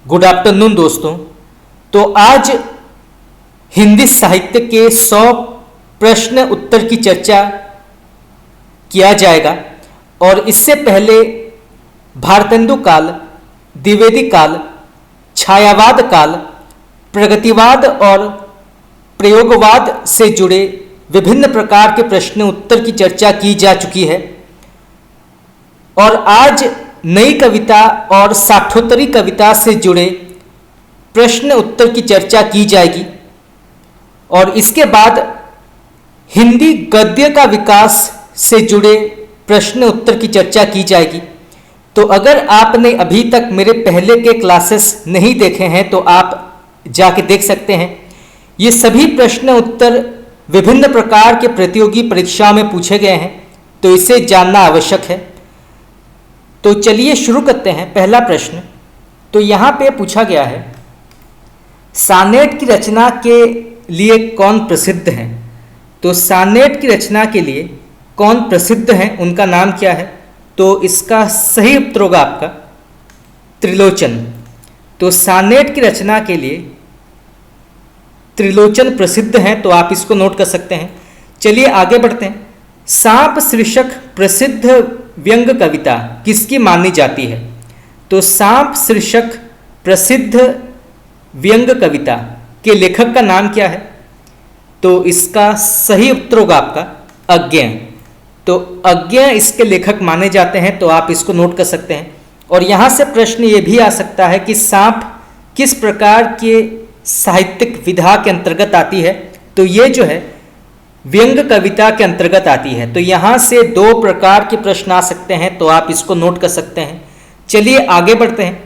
Good afternoon दोस्तों। तो आज हिंदी साहित्य के 100 प्रश्न उत्तर की चर्चा किया जाएगा और इससे पहले भारतेंदु काल, द्विवेदी काल, छायावाद काल, प्रगतिवाद और प्रयोगवाद से जुड़े विभिन्न प्रकार के प्रश्न उत्तर की चर्चा की जा चुकी है और आज नई कविता और साठोत्तरी कविता से जुड़े प्रश्न उत्तर की चर्चा की जाएगी और इसके बाद हिंदी गद्य का विकास से जुड़े प्रश्न उत्तर की चर्चा की जाएगी। तो अगर आपने अभी तक मेरे पहले के क्लासेस नहीं देखे हैं तो आप जाके देख सकते हैं। ये सभी प्रश्न उत्तर विभिन्न प्रकार के प्रतियोगी परीक्षाओं में पूछे गए हैं, तो इसे जानना आवश्यक है। तो चलिए शुरू करते हैं। पहला प्रश्न तो यहाँ पे पूछा गया है, सानेट की रचना के लिए कौन प्रसिद्ध हैं? तो सानेट की रचना के लिए कौन प्रसिद्ध हैं, उनका नाम क्या है? तो इसका सही उत्तर होगा आपका त्रिलोचन। तो सानेट की रचना के लिए त्रिलोचन प्रसिद्ध हैं, तो आप इसको नोट कर सकते हैं। चलिए आगे बढ़ते हैं। सांप शीर्षक प्रसिद्ध व्यंग्य कविता किसकी मानी जाती है? तो सांप शीर्षक प्रसिद्ध व्यंग्य कविता के लेखक का नाम क्या है? तो इसका सही उत्तर होगा आपका अज्ञेय। तो अज्ञेय इसके लेखक माने जाते हैं, तो आप इसको नोट कर सकते हैं। और यहाँ से प्रश्न ये भी आ सकता है कि सांप किस प्रकार के साहित्यिक विधा के अंतर्गत आती है? तो ये जो है व्यंग्य कविता के अंतर्गत आती है। तो यहाँ से दो प्रकार के प्रश्न आ सकते हैं, तो आप इसको नोट कर सकते हैं। चलिए आगे बढ़ते हैं।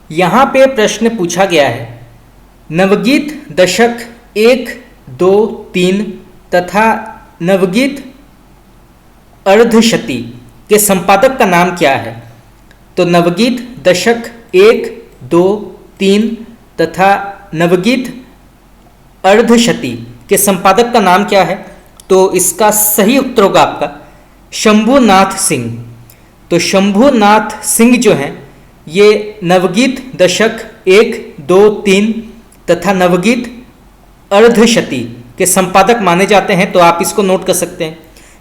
यहाँ पे प्रश्न पूछा गया है, नवगीत दशक 1, 2, 3 तथा नवगीत अर्धशती के संपादक का नाम क्या है? तो नवगीत दशक 1, 2, 3 तथा नवगीत अर्धशती के संपादक का नाम क्या है? तो इसका सही उत्तर होगा आपका शंभुनाथ सिंह। तो शंभुनाथ सिंह जो हैं ये नवगीत दशक 1, 2, 3 तथा नवगीत अर्धशती के संपादक माने जाते हैं, तो आप इसको नोट कर सकते हैं।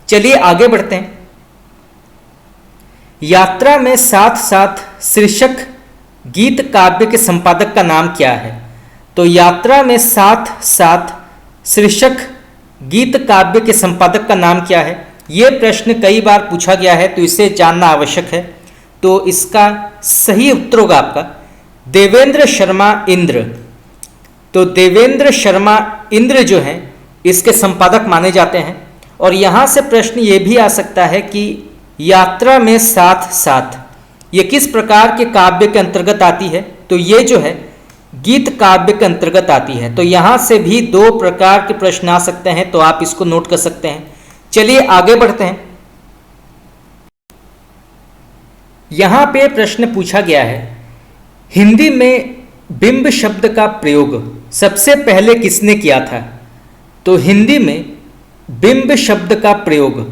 चलिए आगे बढ़ते हैं। यात्रा में साथ साथ शीर्षक गीत काव्य के संपादक का नाम क्या है? तो यात्रा में साथ साथ शीर्षक गीत काव्य के संपादक का नाम क्या है? ये प्रश्न कई बार पूछा गया है, तो इसे जानना आवश्यक है। तो इसका सही उत्तर होगा आपका देवेंद्र शर्मा इंद्र। तो देवेंद्र शर्मा इंद्र जो हैं इसके संपादक माने जाते हैं। और यहाँ से प्रश्न ये भी आ सकता है कि यात्रा में साथ साथ ये किस प्रकार के काव्य के अंतर्गत आती है? तो ये जो है गीत काव्य के अंतर्गत आती है। तो यहाँ से भी दो प्रकार के प्रश्न आ सकते हैं, तो आप इसको नोट कर सकते हैं। चलिए आगे बढ़ते हैं। यहाँ पे प्रश्न पूछा गया है, हिंदी में बिंब शब्द का प्रयोग सबसे पहले किसने किया था? तो हिंदी में बिंब शब्द का प्रयोग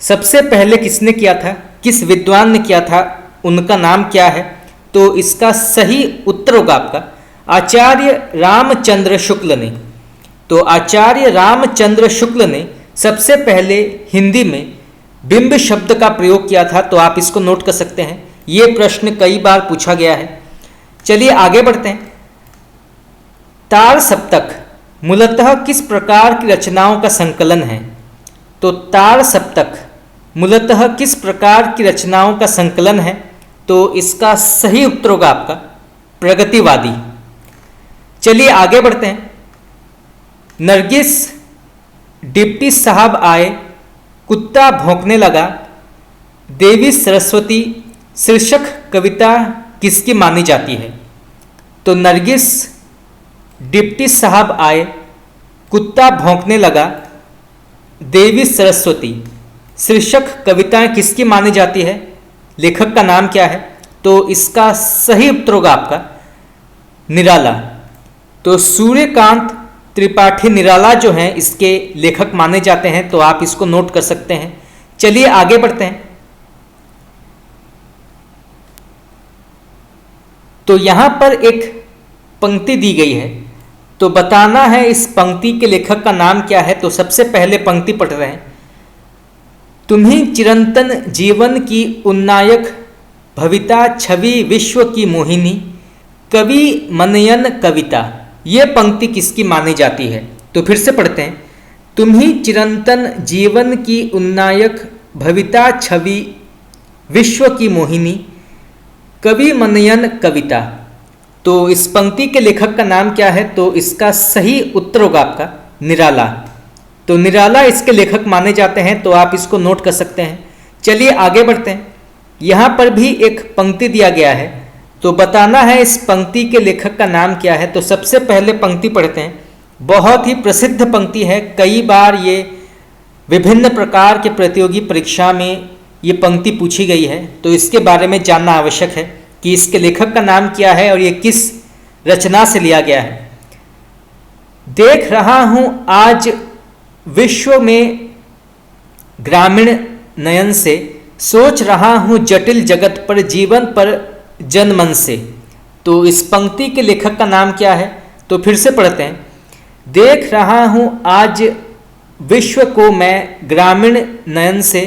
सबसे पहले किसने किया था? किस विद्वान ने किया था? उनका नाम क्या है? तो इसका सही उत्तर होगा आपका आचार्य रामचंद्र शुक्ल ने। तो आचार्य रामचंद्र शुक्ल ने सबसे पहले हिंदी में बिंब शब्द का प्रयोग किया था, तो आप इसको नोट कर सकते हैं। ये प्रश्न कई बार पूछा गया है। चलिए आगे बढ़ते हैं। तार सप्तक मूलतः किस प्रकार की रचनाओं का संकलन है? तो तार सप्तक मूलतः किस प्रकार की रचनाओं का संकलन है? तो इसका सही उत्तर होगा आपका प्रगतिवादी। चलिए आगे बढ़ते हैं। नरगिस डिप्टी साहब आए, कुत्ता भौंकने लगा, देवी सरस्वती शीर्षक कविता किसकी मानी जाती है? तो नरगिस डिप्टी साहब आए, कुत्ता भौंकने लगा, देवी सरस्वती शीर्षक कविता किसकी मानी जाती है? लेखक का नाम क्या है? तो इसका सही उत्तर होगा आपका निराला। तो सूर्यकांत त्रिपाठी निराला जो हैं इसके लेखक माने जाते हैं, तो आप इसको नोट कर सकते हैं। चलिए आगे बढ़ते हैं। तो यहाँ पर एक पंक्ति दी गई है, तो बताना है इस पंक्ति के लेखक का नाम क्या है। तो सबसे पहले पंक्ति पढ़ रहे हैं। तुम्ही चिरंतन जीवन की उन्नायक भविता छवि विश्व की मोहिनी कवि मनयन कविता। ये पंक्ति किसकी मानी जाती है? तो फिर से पढ़ते हैं। तुम्ही चिरंतन जीवन की उन्नायक भविता छवि विश्व की मोहिनी कवि मनयन कविता। तो इस पंक्ति के लेखक का नाम क्या है? तो इसका सही उत्तर होगा आपका निराला। तो निराला इसके लेखक माने जाते हैं, तो आप इसको नोट कर सकते हैं। चलिए आगे बढ़ते हैं। यहाँ पर भी एक पंक्ति दिया गया है, तो बताना है इस पंक्ति के लेखक का नाम क्या है। तो सबसे पहले पंक्ति पढ़ते हैं। बहुत ही प्रसिद्ध पंक्ति है, कई बार ये विभिन्न प्रकार के प्रतियोगी परीक्षा में ये पंक्ति पूछी गई है, तो इसके बारे में जानना आवश्यक है कि इसके लेखक का नाम क्या है और ये किस रचना से लिया गया है। देख रहा हूँ आज विश्व में ग्रामीण नयन से, सोच रहा हूँ जटिल जगत पर जीवन पर जनमन से। तो इस पंक्ति के लेखक का नाम क्या है? तो फिर से पढ़ते हैं। देख रहा हूँ आज विश्व को मैं ग्रामीण नयन से,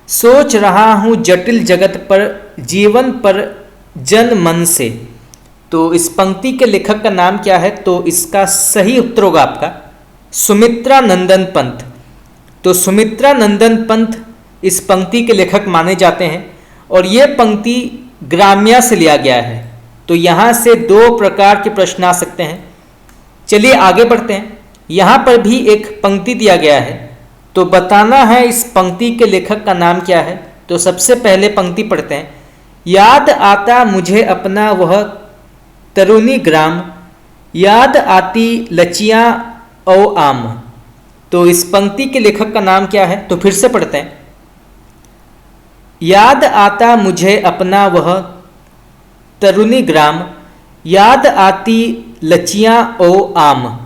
सोच रहा हूँ जटिल जगत पर जीवन पर जन मन से। तो इस पंक्ति के लेखक का नाम क्या है? तो इसका सही उत्तर होगा आपका सुमित्रा नंदन पंत। तो सुमित्रा नंदन पंत इस पंक्ति के लेखक माने जाते हैं और ये पंक्ति ग्राम्या से लिया गया है। तो यहाँ से दो प्रकार के प्रश्न आ सकते हैं। चलिए आगे बढ़ते हैं। यहाँ पर भी एक पंक्ति दिया गया है, तो बताना है इस पंक्ति के लेखक का नाम क्या है। तो सबसे पहले पंक्ति पढ़ते हैं। याद आता मुझे अपना वह तरुणी ग्राम, याद आती लचियाँ औ आम। तो इस पंक्ति के लेखक का नाम क्या है? तो फिर से पढ़ते हैं। याद आता मुझे अपना वह तरुणी ग्राम, याद आती लचियाँ ओ आम।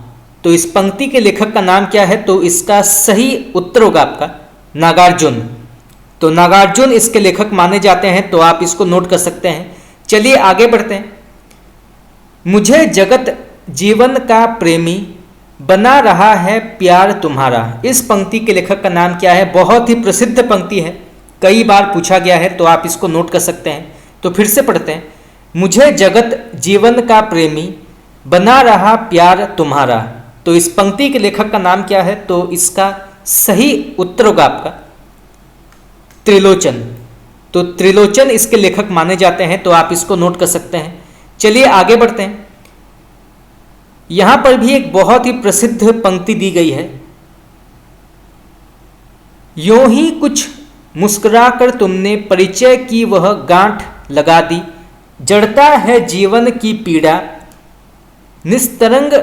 तो इस पंक्ति के लेखक का नाम क्या है? तो इसका सही उत्तर होगा आपका नागार्जुन। तो नागार्जुन इसके लेखक माने जाते हैं, तो आप इसको नोट कर सकते हैं। चलिए आगे बढ़ते हैं। मुझे जगत जीवन का प्रेमी, बना रहा है प्यार तुम्हारा। इस पंक्ति के लेखक का नाम क्या है? बहुत ही प्रसिद्ध पंक्ति है, कई बार पूछा गया है, तो आप इसको नोट कर सकते हैं। तो फिर से पढ़ते हैं। मुझे जगत जीवन का प्रेमी, बना रहा प्यार तुम्हारा। तो इस पंक्ति के लेखक का नाम क्या है? तो इसका सही उत्तर होगा आपका त्रिलोचन। तो त्रिलोचन इसके लेखक माने जाते हैं, तो आप इसको नोट कर सकते हैं। चलिए आगे बढ़ते हैं। यहां पर भी एक बहुत ही प्रसिद्ध पंक्ति दी गई है। यूं ही कुछ मुस्कुराकर तुमने परिचय की वह गांठ लगा दी, जड़ता है जीवन की पीड़ा, निस्तरंग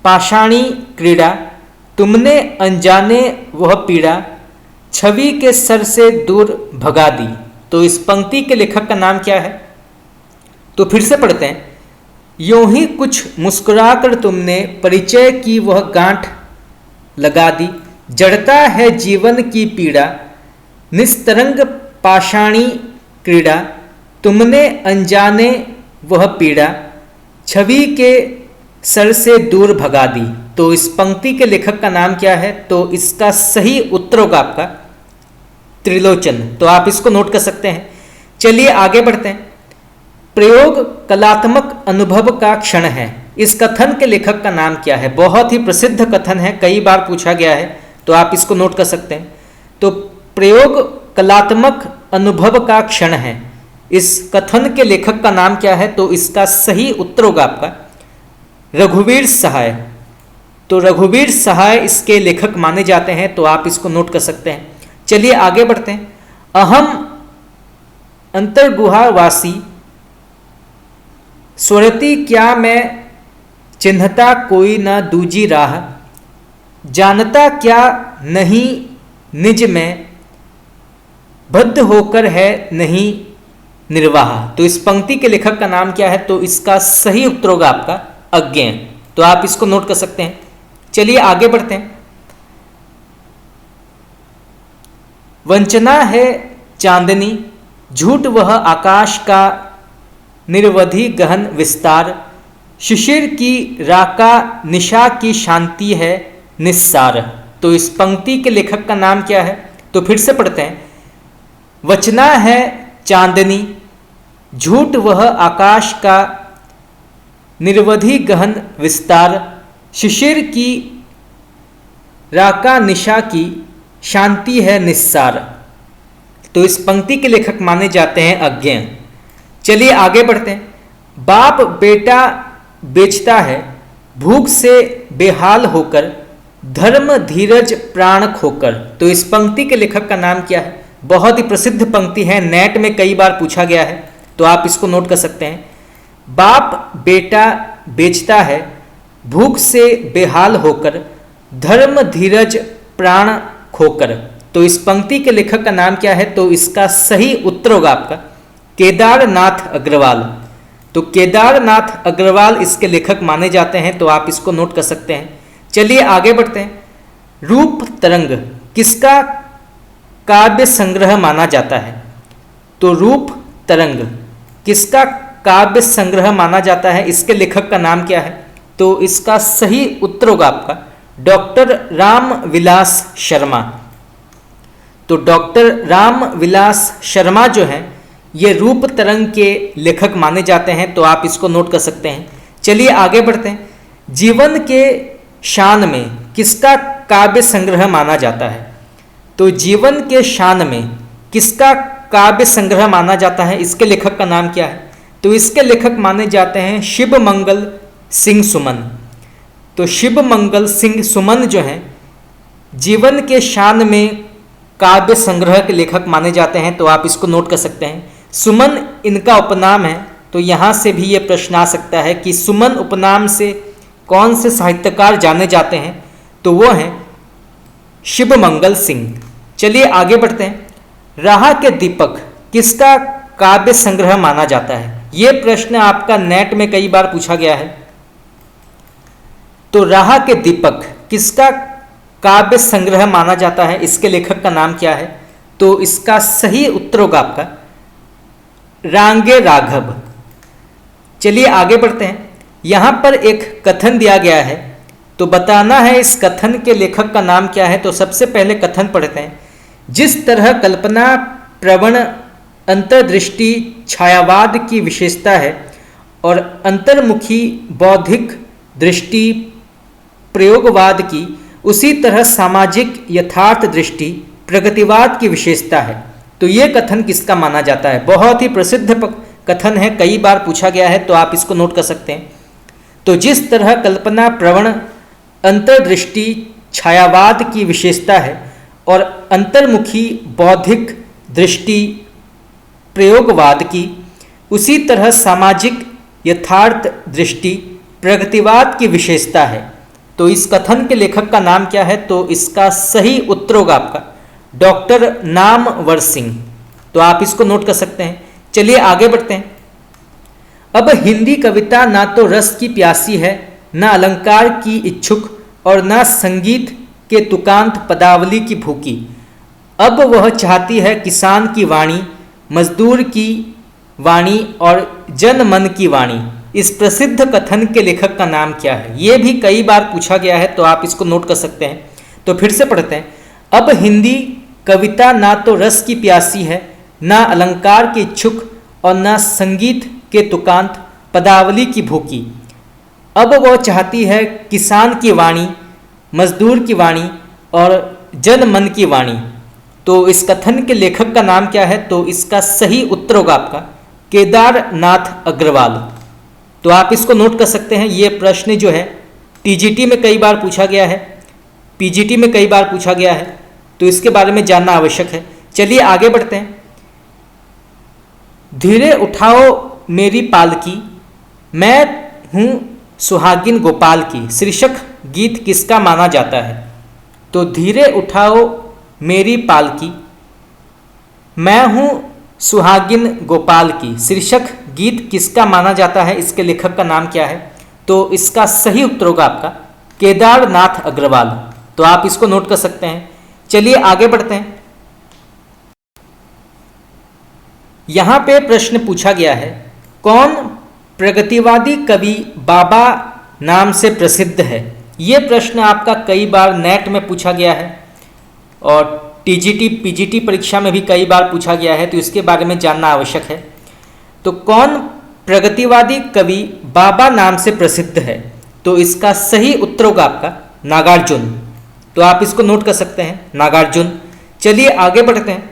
पाषाणी क्रीड़ा, तुमने अनजाने वह पीड़ा, छवि के सर से दूर भगा दी। तो इस पंक्ति के लेखक का नाम क्या है? तो फिर से पढ़ते हैं। यूं ही कुछ मुस्कुराकर तुमने परिचय की वह गांठ लगा दी, जड़ता है जीवन की पीड़ा, निस्तरंग पाषाणी क्रीड़ा, तुमने अनजाने वह पीड़ा, छवि के सर से दूर भगा दी। तो इस पंक्ति के लेखक का नाम क्या है? तो इसका सही उत्तर होगा आपका त्रिलोचन। तो आप इसको नोट कर सकते हैं। चलिए आगे बढ़ते हैं। प्रयोग कलात्मक अनुभव का क्षण है। इस कथन के लेखक का नाम क्या है? बहुत ही प्रसिद्ध कथन है, कई बार पूछा गया है, तो आप इसको नोट कर सकते हैं। तो प्रयोग कलात्मक अनुभव का क्षण है, इस कथन के लेखक का नाम क्या है? तो इसका सही उत्तर होगा आपका रघुवीर सहाय। तो रघुवीर सहाय इसके लेखक माने जाते हैं, तो आप इसको नोट कर सकते हैं। चलिए आगे बढ़ते हैं। अहम अंतर्गुहावासी, स्वरती क्या मैं चिन्हता कोई न दूजी राह, जानता क्या नहीं निज में, बद्ध होकर है नहीं निर्वाह। तो इस पंक्ति के लेखक का नाम क्या है? तो इसका सही उत्तर होगा आपका अज्ञेय। तो आप इसको नोट कर सकते हैं। चलिए आगे बढ़ते हैं। वंचना है चांदनी, झूठ वह आकाश का निर्वधि गहन विस्तार, शिशिर की राका निशा की शांति है निस्सार। तो इस पंक्ति के लेखक का नाम क्या है? तो फिर से पढ़ते हैं। वचना है चांदनी, झूठ वह आकाश का, निर्वधि गहन विस्तार, शिशिर की राका निशा की शांति है निस्सार। तो इस पंक्ति के लेखक माने जाते हैं अज्ञेय। चलिए आगे बढ़ते हैं। बाप बेटा बेचता है, भूख से बेहाल होकर, धर्म धीरज प्राण खोकर। तो इस पंक्ति के लेखक का नाम क्या है? बहुत ही प्रसिद्ध पंक्ति है, नेट में कई बार पूछा गया है, तो आप इसको नोट कर सकते हैं। बाप बेटा बेचता है, भूख से बेहाल होकर, धर्म धीरज प्राण खोकर। तो इस पंक्ति के लेखक का नाम क्या है? तो इसका सही उत्तर होगा आपका केदारनाथ अग्रवाल। तो केदारनाथ अग्रवाल इसके लेखक माने जाते हैं, तो आप इसको नोट कर सकते हैं। चलिए आगे बढ़ते हैं। रूप तरंग किसका काव्य संग्रह माना जाता है? तो रूप तरंग किसका काव्य संग्रह माना जाता है? इसके लेखक का नाम क्या है? तो इसका सही उत्तर होगा आपका डॉक्टर राम विलास शर्मा। तो डॉक्टर राम विलास शर्मा जो हैं ये रूप तरंग के लेखक माने जाते हैं, तो आप इसको नोट कर सकते हैं। चलिए आगे बढ़ते हैं। जीवन के शान में किसका काव्य संग्रह माना जाता है? तो जीवन के शान में किसका काव्य संग्रह माना जाता है? इसके लेखक का नाम क्या है? तो इसके लेखक माने जाते हैं शिव मंगल सिंह सुमन। तो शिव मंगल सिंह सुमन जो हैं जीवन के शान में काव्य संग्रह के लेखक माने जाते हैं, तो आप इसको नोट कर सकते हैं। सुमन इनका उपनाम है, तो यहाँ से भी ये प्रश्न आ सकता है कि सुमन उपनाम से कौन से साहित्यकार जाने जाते हैं? तो वो हैं शिव मंगल सिंह। चलिए आगे बढ़ते हैं। राह के दीपक किसका काव्य संग्रह माना जाता है? ये प्रश्न आपका नेट में कई बार पूछा गया है। तो राह के दीपक किसका काव्य संग्रह माना जाता है? इसके लेखक का नाम क्या है? तो इसका सही उत्तर होगा आपका रांगे राघव। चलिए आगे बढ़ते हैं। यहाँ पर एक कथन दिया गया है, तो बताना है इस कथन के लेखक का नाम क्या है। तो सबसे पहले कथन पढ़ते हैं। जिस तरह कल्पना प्रवण अंतर्दृष्टि छायावाद की विशेषता है और अंतर्मुखी बौद्धिक दृष्टि प्रयोगवाद की, उसी तरह सामाजिक यथार्थ दृष्टि प्रगतिवाद की विशेषता है। तो ये कथन किसका माना जाता है? बहुत ही प्रसिद्ध कथन है, कई बार पूछा गया है, तो आप इसको नोट कर सकते हैं। तो जिस तरह कल्पना प्रवण अंतर्दृष्टि छायावाद की विशेषता है और अंतर्मुखी बौद्धिक दृष्टि प्रयोगवाद की, उसी तरह सामाजिक यथार्थ दृष्टि प्रगतिवाद की विशेषता है। तो इस कथन के लेखक का नाम क्या है? तो इसका सही उत्तर होगा आपका डॉक्टर नामवर सिंह। तो आप इसको नोट कर सकते हैं। चलिए आगे बढ़ते हैं। अब हिंदी कविता ना तो रस की प्यासी है, न अलंकार की इच्छुक, और न संगीत के तुकांत पदावली की भूखी। अब वह चाहती है किसान की वाणी, मजदूर की वाणी और जन मन की वाणी। इस प्रसिद्ध कथन के लेखक का नाम क्या है? ये भी कई बार पूछा गया है, तो आप इसको नोट कर सकते हैं। तो फिर से पढ़ते हैं। अब हिंदी कविता ना तो रस की प्यासी है, न अलंकार की इच्छुक, और न संगीत के तुकांत पदावली की भूखी। अब वह चाहती है किसान की वाणी, मजदूर की वाणी और जन मन की वाणी। तो इस कथन के लेखक का नाम क्या है? तो इसका सही उत्तर होगा आपका केदारनाथ अग्रवाल। तो आप इसको नोट कर सकते हैं। ये प्रश्न जो है टीजीटी में कई बार पूछा गया है, पीजीटी में कई बार पूछा गया है, तो इसके बारे में जानना आवश्यक है। चलिए आगे बढ़ते हैं। धीरे उठाओ मेरी पालकी, मैं हूँ सुहागिन गोपाल की, शीर्षक गीत किसका माना जाता है? तो धीरे उठाओ मेरी पालकी, मैं हूँ सुहागिन गोपाल की, शीर्षक गीत किसका माना जाता है? इसके लेखक का नाम क्या है? तो इसका सही उत्तर होगा आपका केदारनाथ अग्रवाल। तो आप इसको नोट कर सकते हैं। चलिए आगे बढ़ते हैं। यहां पे प्रश्न पूछा गया है कौन प्रगतिवादी कवि बाबा नाम से प्रसिद्ध है? ये प्रश्न आपका कई बार नेट में पूछा गया है और टीजीटी पीजीटी परीक्षा में भी कई बार पूछा गया है, तो इसके बारे में जानना आवश्यक है। तो कौन प्रगतिवादी कवि बाबा नाम से प्रसिद्ध है? तो इसका सही उत्तर होगा आपका नागार्जुन। तो आप इसको नोट कर सकते हैं, नागार्जुन। चलिए आगे बढ़ते हैं।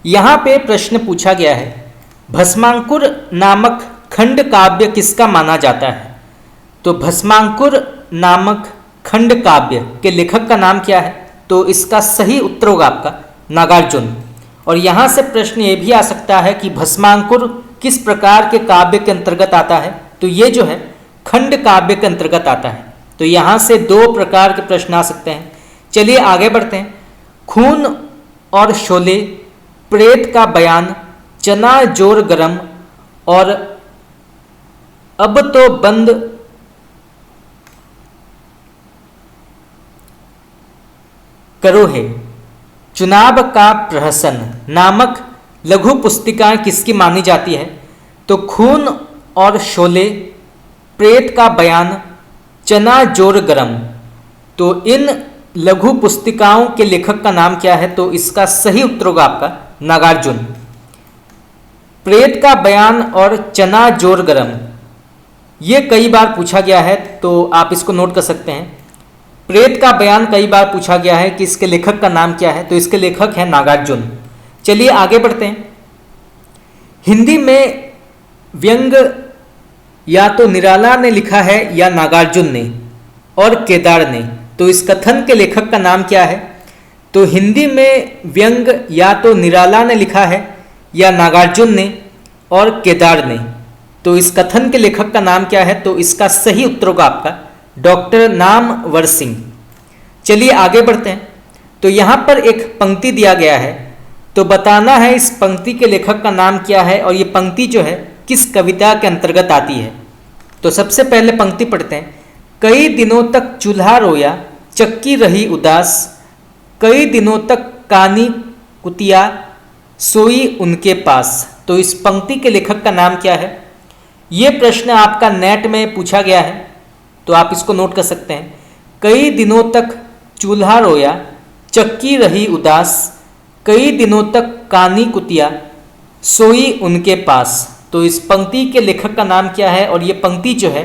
यहां पे प्रश्न पूछा गया है, भस्मांकुर नामक खंड काव्य किसका माना जाता है? तो भस्मांकुर नामक खंड काव्य के लेखक का नाम क्या है? तो इसका सही उत्तर होगा आपका नागार्जुन। और यहां से प्रश्न ये भी आ सकता है कि भस्मांकुर किस प्रकार के काव्य के अंतर्गत आता है? तो ये जो है खंड काव्य के अंतर्गत आता है। तो यहां से दो प्रकार के प्रश्न आ सकते हैं। चलिए आगे बढ़ते हैं। खून और शोले, प्रेत का बयान, चना जोर गरम और अब तो बंद करो है, चुनाव का प्रहसन नामक लघु पुस्तिकाएं किसकी मानी जाती है? तो खून और शोले, प्रेत का बयान, चना जोर गरम, तो इन लघु पुस्तिकाओं के लेखक का नाम क्या है? तो इसका सही उत्तर होगा आपका नागार्जुन। प्रेत का बयान और चना जोर गरम ये कई बार पूछा गया है, तो आप इसको नोट कर सकते हैं। प्रेत का बयान कई बार पूछा गया है कि इसके लेखक का नाम क्या है? तो इसके लेखक हैं नागार्जुन। चलिए आगे बढ़ते हैं। हिंदी में व्यंग या तो निराला ने लिखा है या नागार्जुन ने और केदार ने, तो इस कथन के लेखक का नाम क्या है? तो हिंदी में व्यंग या तो निराला ने लिखा है या नागार्जुन ने और केदार ने, तो इस कथन के लेखक का नाम क्या है? तो इसका सही उत्तर होगा आपका डॉक्टर नामवर सिंह। चलिए आगे बढ़ते हैं। तो यहां पर एक पंक्ति दिया गया है, तो बताना है इस पंक्ति के लेखक का नाम क्या है और ये पंक्ति जो है किस कविता के अंतर्गत आती है। तो सबसे पहले पंक्ति पढ़ते हैं। कई दिनों तक चूल्हा रोया, चक्की रही उदास, कई दिनों तक कानी कुतिया सोई उनके पास। तो इस पंक्ति के लेखक का नाम क्या है? ये प्रश्न आपका नेट में पूछा गया है, तो आप इसको नोट कर सकते हैं। कई दिनों तक चूल्हा रोया, चक्की रही उदास, कई दिनों तक कानी कुतिया सोई उनके पास। तो इस पंक्ति के लेखक का नाम क्या है और ये पंक्ति जो है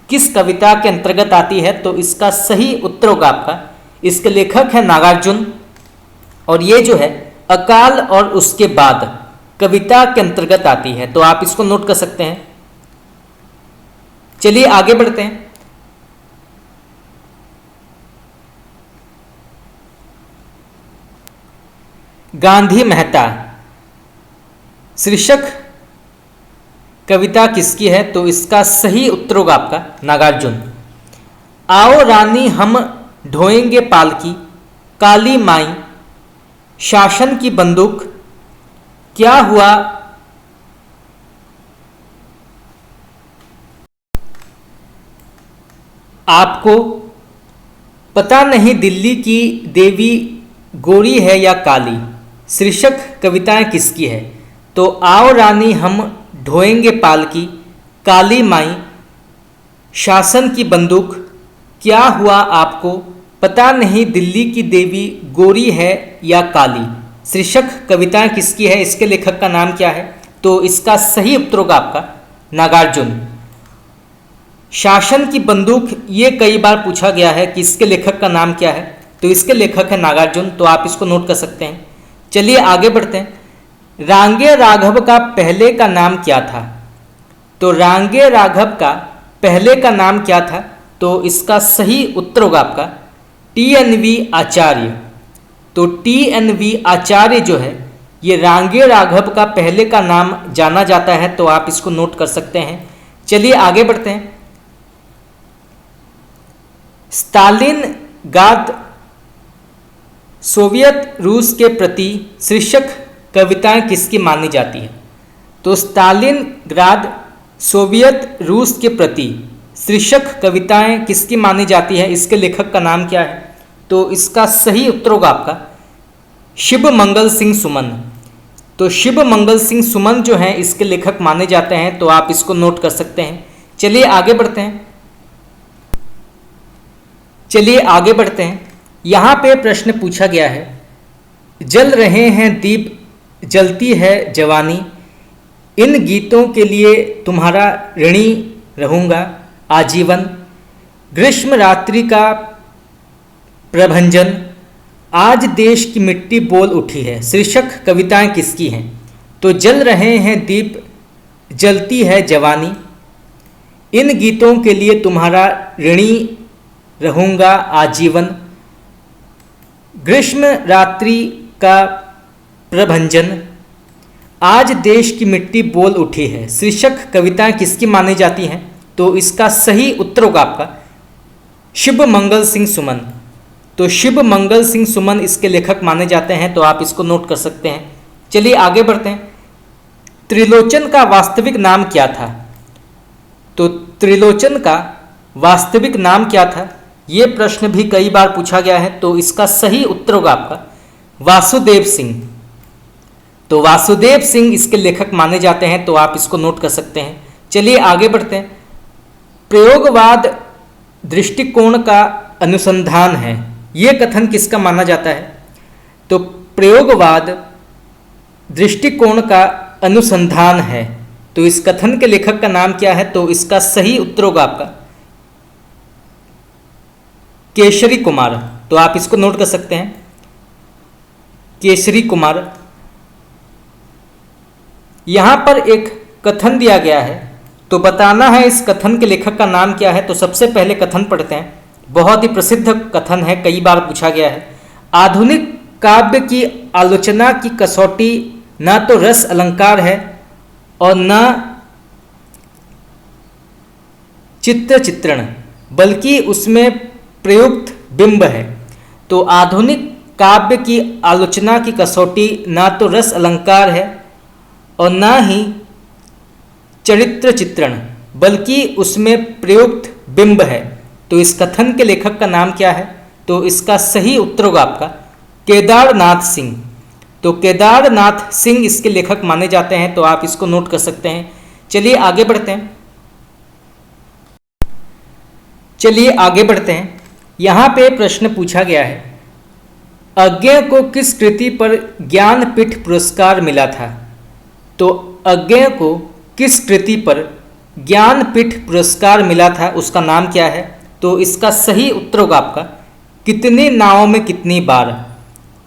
किस कविता के अंतर्गत आती है? तो इसका सही उत्तर होगा आपका, इसके लेखक है नागार्जुन और ये जो है अकाल और उसके बाद कविता के अंतर्गत आती है। तो आप इसको नोट कर सकते हैं। चलिए आगे बढ़ते हैं। गांधी मेहता शीर्षक कविता किसकी है? तो इसका सही उत्तर होगा आपका नागार्जुन। आओ रानी हम ढोएंगे पालकी, काली माई शासन की बंदूक, क्या हुआ आपको, पता नहीं दिल्ली की देवी गोरी है या काली। शीर्षक कविताएं किसकी है? तो आओ रानी हम ढोएंगे पालकी, काली माई शासन की बंदूक, क्या हुआ आपको, पता नहीं दिल्ली की देवी गोरी है या काली। शीर्षक कविताएं किसकी है? इसके लेखक का नाम क्या है? तो इसका सही उत्तर होगा आपका नागार्जुन। शासन की बंदूक ये कई बार पूछा गया है कि इसके लेखक का नाम क्या है? तो इसके लेखक है नागार्जुन। तो आप इसको नोट कर सकते हैं। चलिए आगे बढ़ते हैं। रांगे राघव का पहले का नाम क्या था? तो रांगे राघव का पहले का नाम क्या था? तो इसका सही उत्तर होगा आपका टी.एन.वी. आचार्य। तो टी.एन.वी. आचार्य जो है ये रांगे राघव का पहले का नाम जाना जाता है। तो आप इसको नोट कर सकते हैं। चलिए आगे बढ़ते हैं। स्टालिनग्राद सोवियत रूस के प्रति शीर्षक कविताएं किसकी मानी जाती है? तो स्टालिनग्राद सोवियत रूस के प्रति शीर्षक कविताएं किसकी मानी जाती है? इसके लेखक का नाम क्या है? तो इसका सही उत्तर होगा आपका शिव मंगल सिंह सुमन। तो शिव मंगल सिंह सुमन जो हैं इसके लेखक माने जाते हैं, तो आप इसको नोट कर सकते हैं। चलिए आगे बढ़ते हैं। यहाँ पे प्रश्न पूछा गया है, जल रहे हैं दीप जलती है जवानी, इन गीतों के लिए तुम्हारा ऋणी रहूँगा आजीवन, ग्रीष्म रात्रि का प्रभंजन, आज देश की मिट्टी बोल उठी है। शीर्षक कविताएं किसकी हैं? तो जल रहे हैं दीप जलती है जवानी, इन गीतों के लिए तुम्हारा ऋणी रहूँगा आजीवन, ग्रीष्म रात्रि का प्रभंजन, आज देश की मिट्टी बोल उठी है। शीर्षक कविताएं किसकी मानी जाती हैं? तो इसका सही उत्तर होगा आपका शिव मंगल सिंह सुमन। तो शिव मंगल सिंह सुमन इसके लेखक माने जाते हैं, तो आप इसको नोट कर सकते हैं। चलिए आगे बढ़ते हैं। त्रिलोचन का वास्तविक नाम क्या था? तो त्रिलोचन का वास्तविक नाम क्या था? ये प्रश्न भी कई बार पूछा गया है, तो इसका सही उत्तर होगा आपका वासुदेव सिंह। तो वासुदेव सिंह इसके लेखक माने जाते हैं, तो आप इसको नोट कर सकते हैं। चलिए आगे बढ़ते हैं। प्रयोगवाद दृष्टिकोण का अनुसंधान है, ये कथन किसका माना जाता है? तो प्रयोगवाद दृष्टिकोण का अनुसंधान है, तो इस कथन के लेखक का नाम क्या है? तो इसका सही उत्तर होगा आपका केशरी कुमार। तो आप इसको नोट कर सकते हैं, केशरी कुमार। यहां पर एक कथन दिया गया है, तो बताना है इस कथन के लेखक का नाम क्या है। तो सबसे पहले कथन पढ़ते हैं, बहुत ही प्रसिद्ध कथन है, कई बार पूछा गया है। आधुनिक काव्य की आलोचना की कसौटी न तो रस अलंकार है और न चित्रण, बल्कि उसमें प्रयुक्त बिंब है। तो आधुनिक काव्य की आलोचना की कसौटी न तो रस अलंकार है और न ही चरित्र चित्रण, बल्कि उसमें प्रयुक्त बिंब है। तो इस कथन के लेखक का नाम क्या है? तो इसका सही उत्तर होगा आपका केदारनाथ सिंह। तो केदारनाथ सिंह इसके लेखक माने जाते हैं, तो आप इसको नोट कर सकते हैं। चलिए आगे बढ़ते हैं। यहाँ पे प्रश्न पूछा गया है, अज्ञेय को किस कृति पर ज्ञानपीठ पुरस्कार मिला था? तो अज्ञेय को किस कृति पर ज्ञानपीठ पुरस्कार मिला था, उसका नाम क्या है? तो इसका सही उत्तर होगा आपका कितनी नावों में कितनी बार।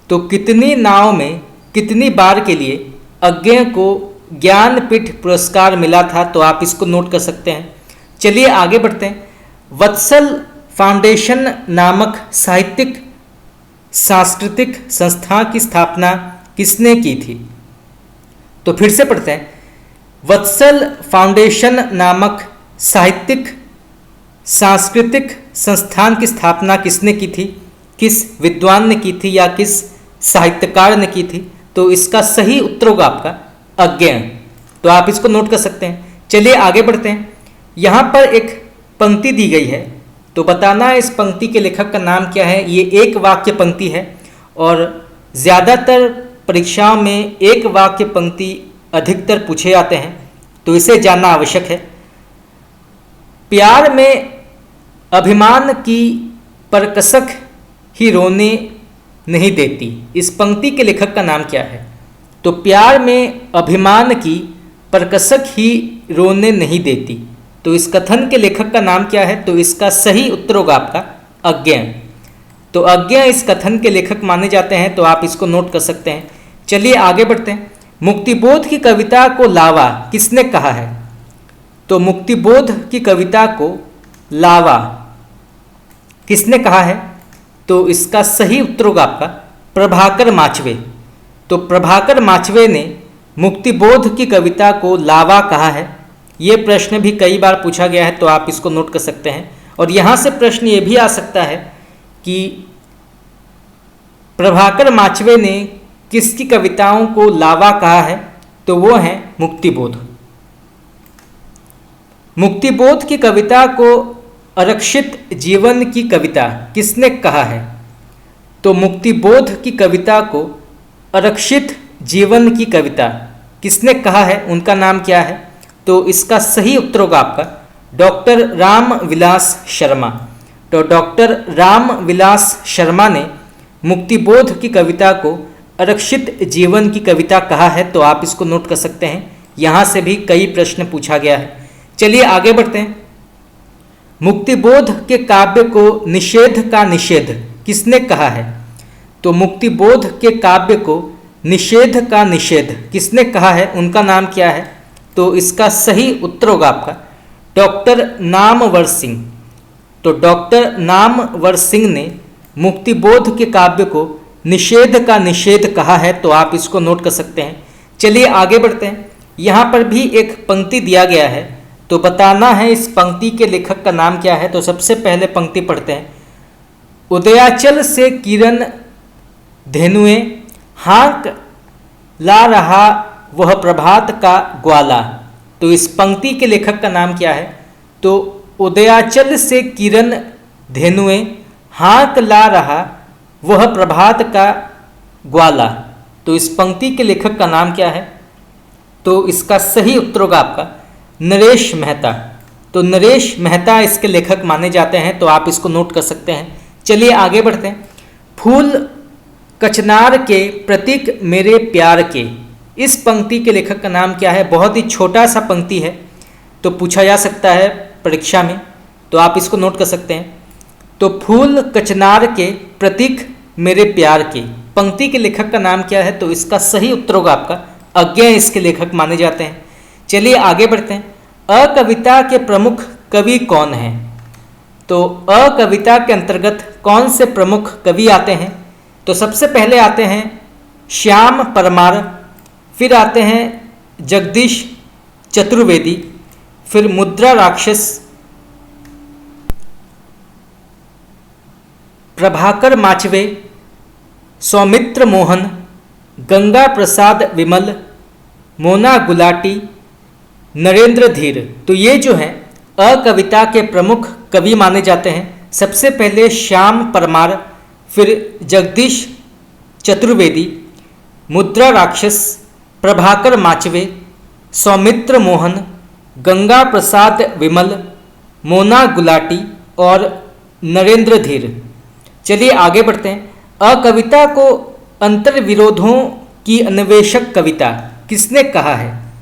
तो कितनी नाव में कितनी बार के लिए अज्ञेय को ज्ञानपीठ पुरस्कार मिला था, तो आप इसको नोट कर सकते हैं। चलिए आगे बढ़ते हैं। वत्सल फाउंडेशन नामक साहित्यिक सांस्कृतिक संस्था की स्थापना किसने की थी? तो फिर से पढ़ते हैं। वत्सल फाउंडेशन नामक साहित्यिक सांस्कृतिक संस्थान की स्थापना किसने की थी? किस विद्वान ने की थी या किस साहित्यकार ने की थी? तो इसका सही उत्तर होगा आपका अज्ञेय। तो आप इसको नोट कर सकते हैं। चलिए आगे बढ़ते हैं। यहाँ पर एक पंक्ति दी गई है, तो बताना है इस पंक्ति के लेखक का नाम क्या है। ये एक वाक्य पंक्ति है और ज़्यादातर परीक्षाओं में एक वाक्य पंक्ति अधिकतर पूछे जाते हैं, तो इसे जानना आवश्यक है। प्यार में अभिमान की परकसक ही रोने नहीं देती, इस पंक्ति के लेखक का नाम क्या है? तो प्यार में अभिमान की परकसक ही रोने नहीं देती, तो इस कथन के लेखक का नाम क्या है? तो इसका सही उत्तर होगा आपका अज्ञेय। तो अज्ञेय इस कथन के लेखक माने जाते हैं, तो आप इसको नोट कर सकते हैं। चलिए आगे बढ़ते हैं। मुक्तिबोध की कविता को लावा किसने कहा है? तो मुक्तिबोध की कविता को लावा किसने कहा है? तो इसका सही उत्तर होगा आपका प्रभाकर माचवे। तो प्रभाकर माचवे ने मुक्तिबोध की कविता को लावा कहा है। ये प्रश्न भी कई बार पूछा गया है, तो आप इसको नोट कर सकते हैं। और यहाँ से प्रश्न ये भी आ सकता है कि प्रभाकर माचवे ने किसकी कविताओं को लावा कहा है? तो वो है मुक्तिबोध। मुक्तिबोध की कविता को अरक्षित जीवन की कविता किसने कहा है? तो मुक्तिबोध की कविता को अरक्षित जीवन की कविता किसने कहा है, उनका नाम क्या है? तो इसका सही उत्तर होगा आपका डॉक्टर रामविलास शर्मा। तो डॉक्टर रामविलास शर्मा ने मुक्तिबोध की कविता को आरक्षित जीवन की कविता कहा है। तो आप इसको नोट कर सकते हैं, यहाँ से भी कई प्रश्न पूछा गया है। चलिए आगे बढ़ते हैं। मुक्तिबोध के काव्य को निषेध का निषेध किसने कहा है? तो मुक्तिबोध के काव्य को निषेध का निषेध किसने कहा है, उनका नाम क्या है? तो इसका सही उत्तर होगा आपका डॉक्टर नामवर सिंह। तो डॉक्टर नामवर सिंह ने मुक्तिबोध के काव्य को निषेध का निषेध कहा है। तो आप इसको नोट कर सकते हैं। चलिए आगे बढ़ते हैं। यहाँ पर भी एक पंक्ति दिया गया है, तो बताना है इस पंक्ति के लेखक का नाम क्या है। तो सबसे पहले पंक्ति पढ़ते हैं। उदयाचल से किरण धेनुए हाँक ला रहा वह प्रभात का ग्वाला। तो इस पंक्ति के लेखक का नाम क्या है? तो उदयाचल से किरण धेनुए हाँक ला रहा वह प्रभात का ग्वाला। तो इस पंक्ति के लेखक का नाम क्या है? तो इसका सही उत्तर होगा आपका नरेश मेहता। तो नरेश मेहता इसके लेखक माने जाते हैं। तो आप इसको नोट कर सकते हैं। चलिए आगे बढ़ते हैं। फूल कचनार के प्रतीक मेरे प्यार के, इस पंक्ति के लेखक का नाम क्या है? बहुत ही छोटा सा पंक्ति है, तो पूछा जा सकता है परीक्षा में। तो आप इसको नोट कर सकते हैं। तो फूल कचनार के प्रतीक मेरे प्यार के पंक्ति के लेखक का नाम क्या है? तो इसका सही उत्तर होगा आपका अज्ञेय इसके लेखक माने जाते हैं। चलिए आगे बढ़ते हैं। अकविता के प्रमुख कवि कौन हैं? तो अकविता के अंतर्गत कौन से प्रमुख कवि आते हैं? तो सबसे पहले आते हैं श्याम परमार, फिर आते हैं जगदीश चतुर्वेदी, फिर मुद्रा राक्षस, प्रभाकर माचवे, सौमित्र मोहन, गंगा प्रसाद विमल, मोना गुलाटी, नरेंद्र धीर। तो ये जो हैं अकविता के प्रमुख कवि माने जाते हैं। सबसे पहले श्याम परमार, फिर जगदीश चतुर्वेदी, मुद्रा राक्षस, प्रभाकर माचवे, सौमित्र मोहन, गंगा प्रसाद विमल, मोना गुलाटी और नरेंद्र धीर। चलिए आगे बढ़ते हैं। अकविता को अंतर्विरोधों की अन्वेषक कविता किसने कहा है?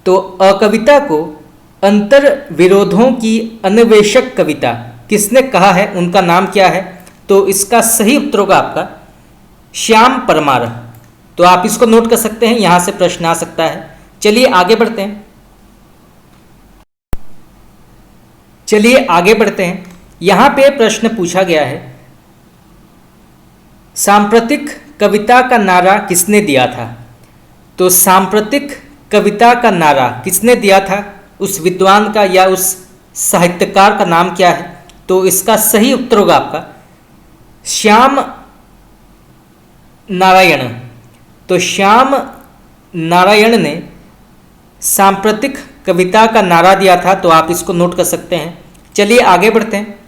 तो अकविता को अंतर्विरोधों की अन्वेषक कविता किसने कहा है, उनका नाम क्या है? तो इसका सही उत्तर होगा आपका श्याम परमार। तो आप इसको नोट कर सकते हैं, यहां से प्रश्न आ सकता है। चलिए आगे बढ़ते हैं। यहां पे प्रश्न पूछा गया है, सांप्रतिक कविता का नारा किसने दिया था? तो सांप्रतिक कविता का नारा किसने दिया था? उस विद्वान का या उस साहित्यकार का नाम क्या है? तो इसका सही उत्तर होगा आपका श्याम नारायण। तो श्याम नारायण ने सांप्रतिक कविता का नारा दिया था। तो आप इसको नोट कर सकते हैं। चलिए आगे बढ़ते हैं।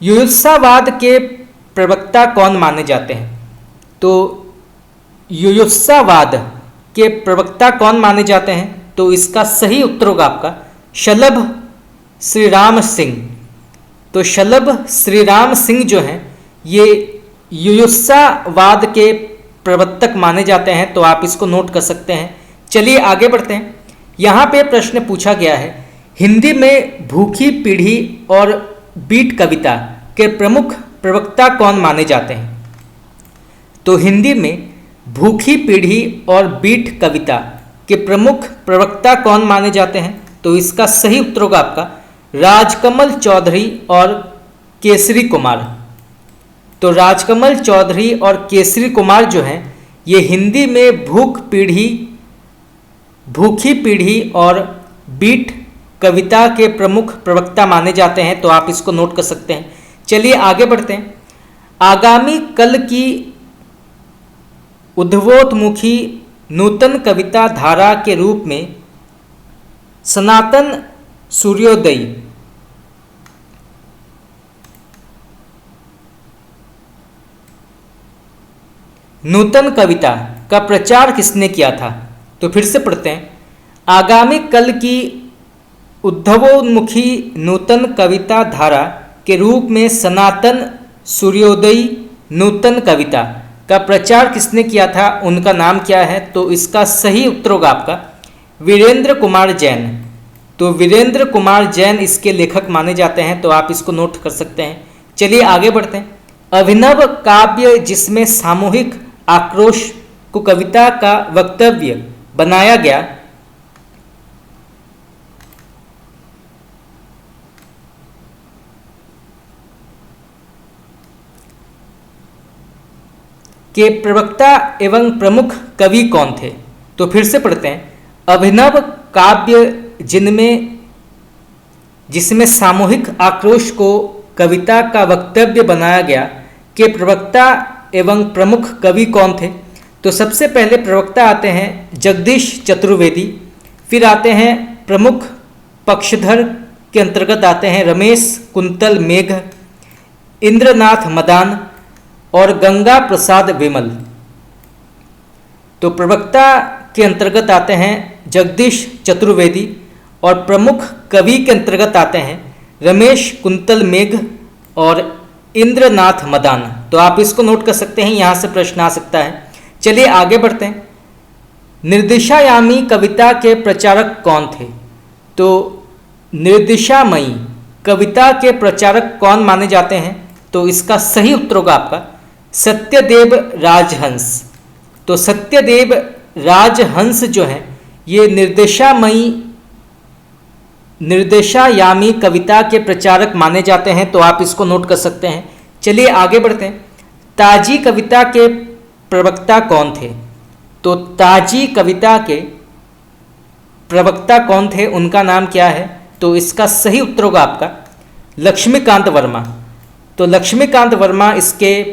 युयुत्सावाद के प्रवक्ता कौन माने जाते हैं? तो युयुत्सावाद के प्रवक्ता कौन माने जाते हैं? तो इसका सही उत्तर होगा आपका शलभ श्रीराम सिंह। तो शलभ श्रीराम सिंह जो हैं ये युयुत्सावाद के प्रवर्तक माने जाते हैं। तो आप इसको नोट कर सकते हैं। चलिए आगे बढ़ते हैं। यहाँ पे प्रश्न पूछा गया है, हिंदी में भूखी पीढ़ी और बीट कविता के प्रमुख प्रवक्ता कौन माने जाते हैं? तो हिंदी में भूखी पीढ़ी और बीट कविता के प्रमुख प्रवक्ता कौन माने जाते हैं? तो इसका सही उत्तर होगा आपका राजकमल चौधरी और केसरी कुमार। तो राजकमल चौधरी और केसरी कुमार जो हैं ये हिंदी में भूखी पीढ़ी और बीट कविता के प्रमुख प्रवक्ता माने जाते हैं। तो आप इसको नोट कर सकते हैं। चलिए आगे बढ़ते हैं। आगामी कल की उद्धवोत्मुखी नूतन कविता धारा के रूप में सनातन सूर्योदय नूतन कविता का प्रचार किसने किया था? तो फिर से पढ़ते हैं। आगामी कल की उद्धवोन्मुखी नूतन कविता धारा के रूप में सनातन सूर्योदयी नूतन कविता का प्रचार किसने किया था? उनका नाम क्या है? तो इसका सही उत्तर होगा आपका वीरेंद्र कुमार जैन। तो वीरेंद्र कुमार जैन इसके लेखक माने जाते हैं, तो आप इसको नोट कर सकते हैं। चलिए आगे बढ़ते हैं। अभिनव काव्य जिसमें सामूहिक आक्रोश को कविता का वक्तव्य बनाया गया के प्रवक्ता एवं प्रमुख कवि कौन थे? तो फिर से पढ़ते हैं। अभिनव काव्य जिसमें सामूहिक आक्रोश को कविता का वक्तव्य बनाया गया के प्रवक्ता एवं प्रमुख कवि कौन थे? तो सबसे पहले प्रवक्ता आते हैं जगदीश चतुर्वेदी, फिर आते हैं प्रमुख पक्षधर के अंतर्गत आते हैं रमेश कुंतल मेघ, इंद्रनाथ मदान और गंगा प्रसाद विमल। तो प्रवक्ता के अंतर्गत आते हैं जगदीश चतुर्वेदी और प्रमुख कवि के अंतर्गत आते हैं रमेश कुंतल मेघ और इंद्रनाथ मदान। तो आप इसको नोट कर सकते हैं, यहाँ से प्रश्न आ सकता है। चलिए आगे बढ़ते हैं। निर्दिशायामी कविता के प्रचारक कौन थे? तो निर्दिशामयी कविता के प्रचारक कौन माने जाते हैं? तो इसका सही उत्तर होगा आपका सत्यदेव राजहंस। तो सत्यदेव राजहंस जो है ये निर्देशायामी कविता के प्रचारक माने जाते हैं, तो आप इसको नोट कर सकते हैं। चलिए आगे बढ़ते हैं। ताजी कविता के प्रवक्ता कौन थे? तो ताजी कविता के प्रवक्ता कौन थे, उनका नाम क्या है? तो इसका सही उत्तर होगा आपका लक्ष्मीकांत वर्मा। तो लक्ष्मीकांत वर्मा इसके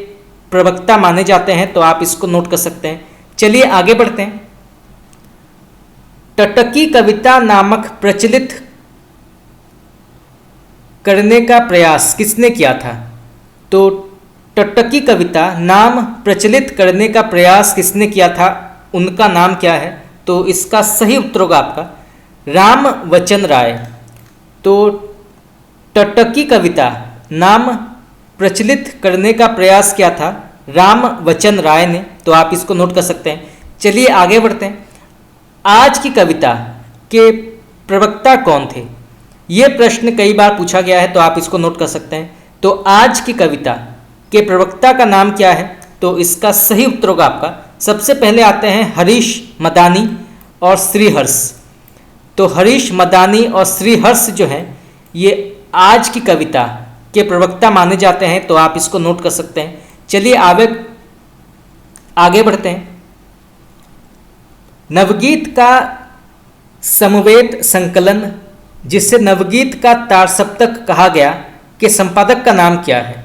प्रवक्ता माने जाते हैं, तो आप इसको नोट कर सकते हैं। चलिए आगे बढ़ते हैं। टटकी कविता नामक प्रचलित करने का प्रयास किसने किया था? तो टटकी कविता नाम प्रचलित करने का प्रयास किसने किया था, उनका नाम क्या है? तो इसका सही उत्तर होगा आपका राम वचन राय। तो टटकी कविता नाम प्रचलित करने का प्रयास किया था राम वचन राय ने, तो आप इसको नोट कर सकते हैं। चलिए आगे बढ़ते हैं। आज की कविता के प्रवक्ता कौन थे? ये प्रश्न कई बार पूछा गया है, तो आप इसको नोट कर सकते हैं। तो आज की कविता के प्रवक्ता का नाम क्या है? तो इसका सही उत्तर होगा आपका सबसे पहले आते हैं हरीश मदानी और श्रीहर्ष। तो हरीश मदानी और श्रीहर्ष जो हैं ये आज की कविता के प्रवक्ता माने जाते हैं, तो आप इसको नोट कर सकते हैं। चलिए आगे बढ़ते हैं। नवगीत का समवेत संकलन जिसे नवगीत का तार सप्तक कहा गया के संपादक का नाम क्या है?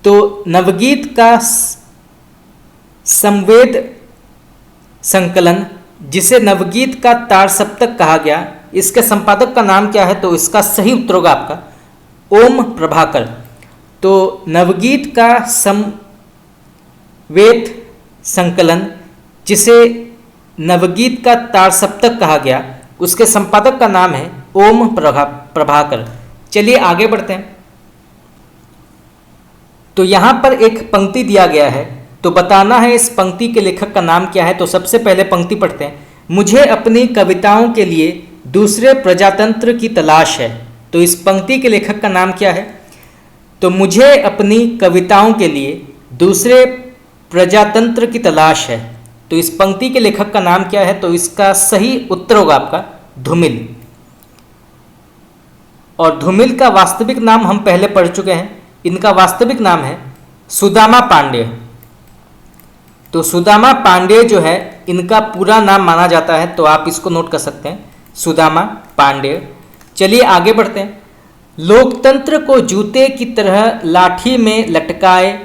तो नवगीत का समवेत संकलन जिसे नवगीत का तार सप्तक कहा गया, इसके संपादक का नाम क्या है? तो इसका सही उत्तर होगा आपका ओम प्रभाकर। तो नवगीत का समवेत संकलन जिसे नवगीत का तार सप्तक कहा गया, उसके संपादक का नाम है ओम प्रभाकर। चलिए आगे बढ़ते हैं। तो यहाँ पर एक पंक्ति दिया गया है, तो बताना है इस पंक्ति के लेखक का नाम क्या है। तो सबसे पहले पंक्ति पढ़ते हैं। मुझे अपनी कविताओं के लिए दूसरे प्रजातंत्र की तलाश है। तो इस पंक्ति के लेखक का नाम क्या है? तो मुझे अपनी कविताओं के लिए दूसरे प्रजातंत्र की तलाश है। तो इस पंक्ति के लेखक का नाम क्या है? तो इसका सही उत्तर होगा आपका धूमिल। और धूमिल का वास्तविक नाम हम पहले पढ़ चुके हैं। इनका वास्तविक नाम है सुदामा पांडे। तो सुदामा पांडे जो है इनका पूरा नाम माना जाता है, तो आप इसको नोट कर सकते हैं सुदामा पांडे। चलिए आगे बढ़ते हैं। लोकतंत्र को जूते की तरह लाठी में लटकाए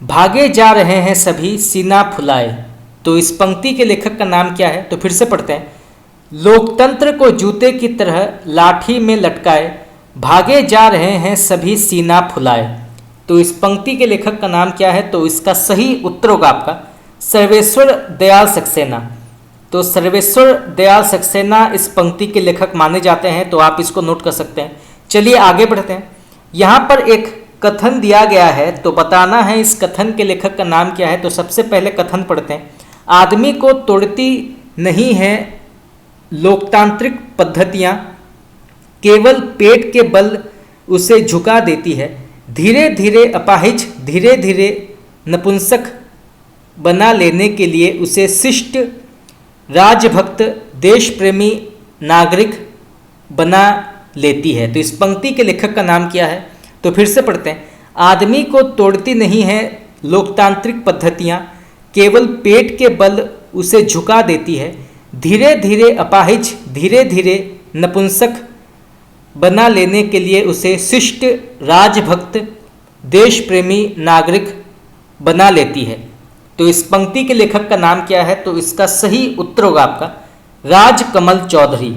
भागे जा रहे हैं सभी सीना फुलाए। तो इस पंक्ति के लेखक का नाम क्या है? तो फिर से पढ़ते हैं। लोकतंत्र को जूते की तरह लाठी में लटकाए भागे जा रहे हैं सभी सीना फुलाए। तो इस पंक्ति के लेखक का नाम क्या है? तो इसका सही उत्तर होगा आपका सर्वेश्वर दयाल सक्सेना। तो सर्वेश्वर दयाल सक्सेना इस पंक्ति के लेखक माने जाते हैं, तो आप इसको नोट कर सकते हैं। चलिए आगे बढ़ते हैं। यहाँ पर एक कथन दिया गया है, तो बताना है इस कथन के लेखक का नाम क्या है। तो सबसे पहले कथन पढ़ते हैं। आदमी को तोड़ती नहीं है लोकतांत्रिक पद्धतियाँ, केवल पेट के बल उसे झुका देती है। धीरे धीरे अपाहिज, धीरे धीरे नपुंसक बना लेने के लिए उसे शिष्ट, राजभक्त, देश प्रेमी नागरिक बना लेती है। तो इस पंक्ति के लेखक का नाम क्या है? तो फिर से पढ़ते हैं। आदमी को तोड़ती नहीं है लोकतांत्रिक पद्धतियाँ, केवल पेट के बल उसे झुका देती है। धीरे धीरे अपाहिज, धीरे धीरे नपुंसक बना लेने के लिए उसे शिष्ट, राजभक्त, देश प्रेमी नागरिक बना लेती है। तो इस पंक्ति के लेखक का नाम क्या है? तो इसका सही उत्तर होगा आपका राजकमल चौधरी।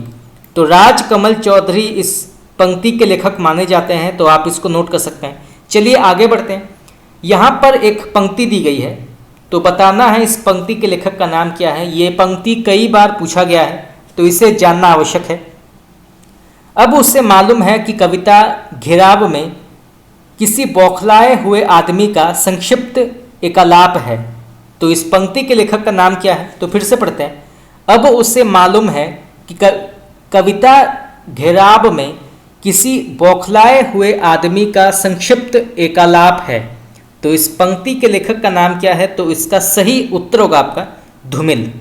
तो राजकमल चौधरी इस पंक्ति के लेखक माने जाते हैं, तो आप इसको नोट कर सकते हैं। चलिए आगे बढ़ते हैं। यहाँ पर एक पंक्ति दी गई है, तो बताना है इस पंक्ति के लेखक का नाम क्या है। ये पंक्ति कई बार पूछा गया है, तो इसे जानना आवश्यक है। अब उससे मालूम है कि कविता घेराव में किसी बौखलाए हुए आदमी का संक्षिप्त एकालाप है। तो इस पंक्ति के लेखक का नाम क्या है? तो फिर से पढ़ते हैं। अब उससे मालूम है कि कविता घेराव में किसी बौखलाए हुए आदमी का संक्षिप्त एकालाप है। तो इस पंक्ति के लेखक का नाम क्या है? तो इसका सही उत्तर होगा आपका धूमिल।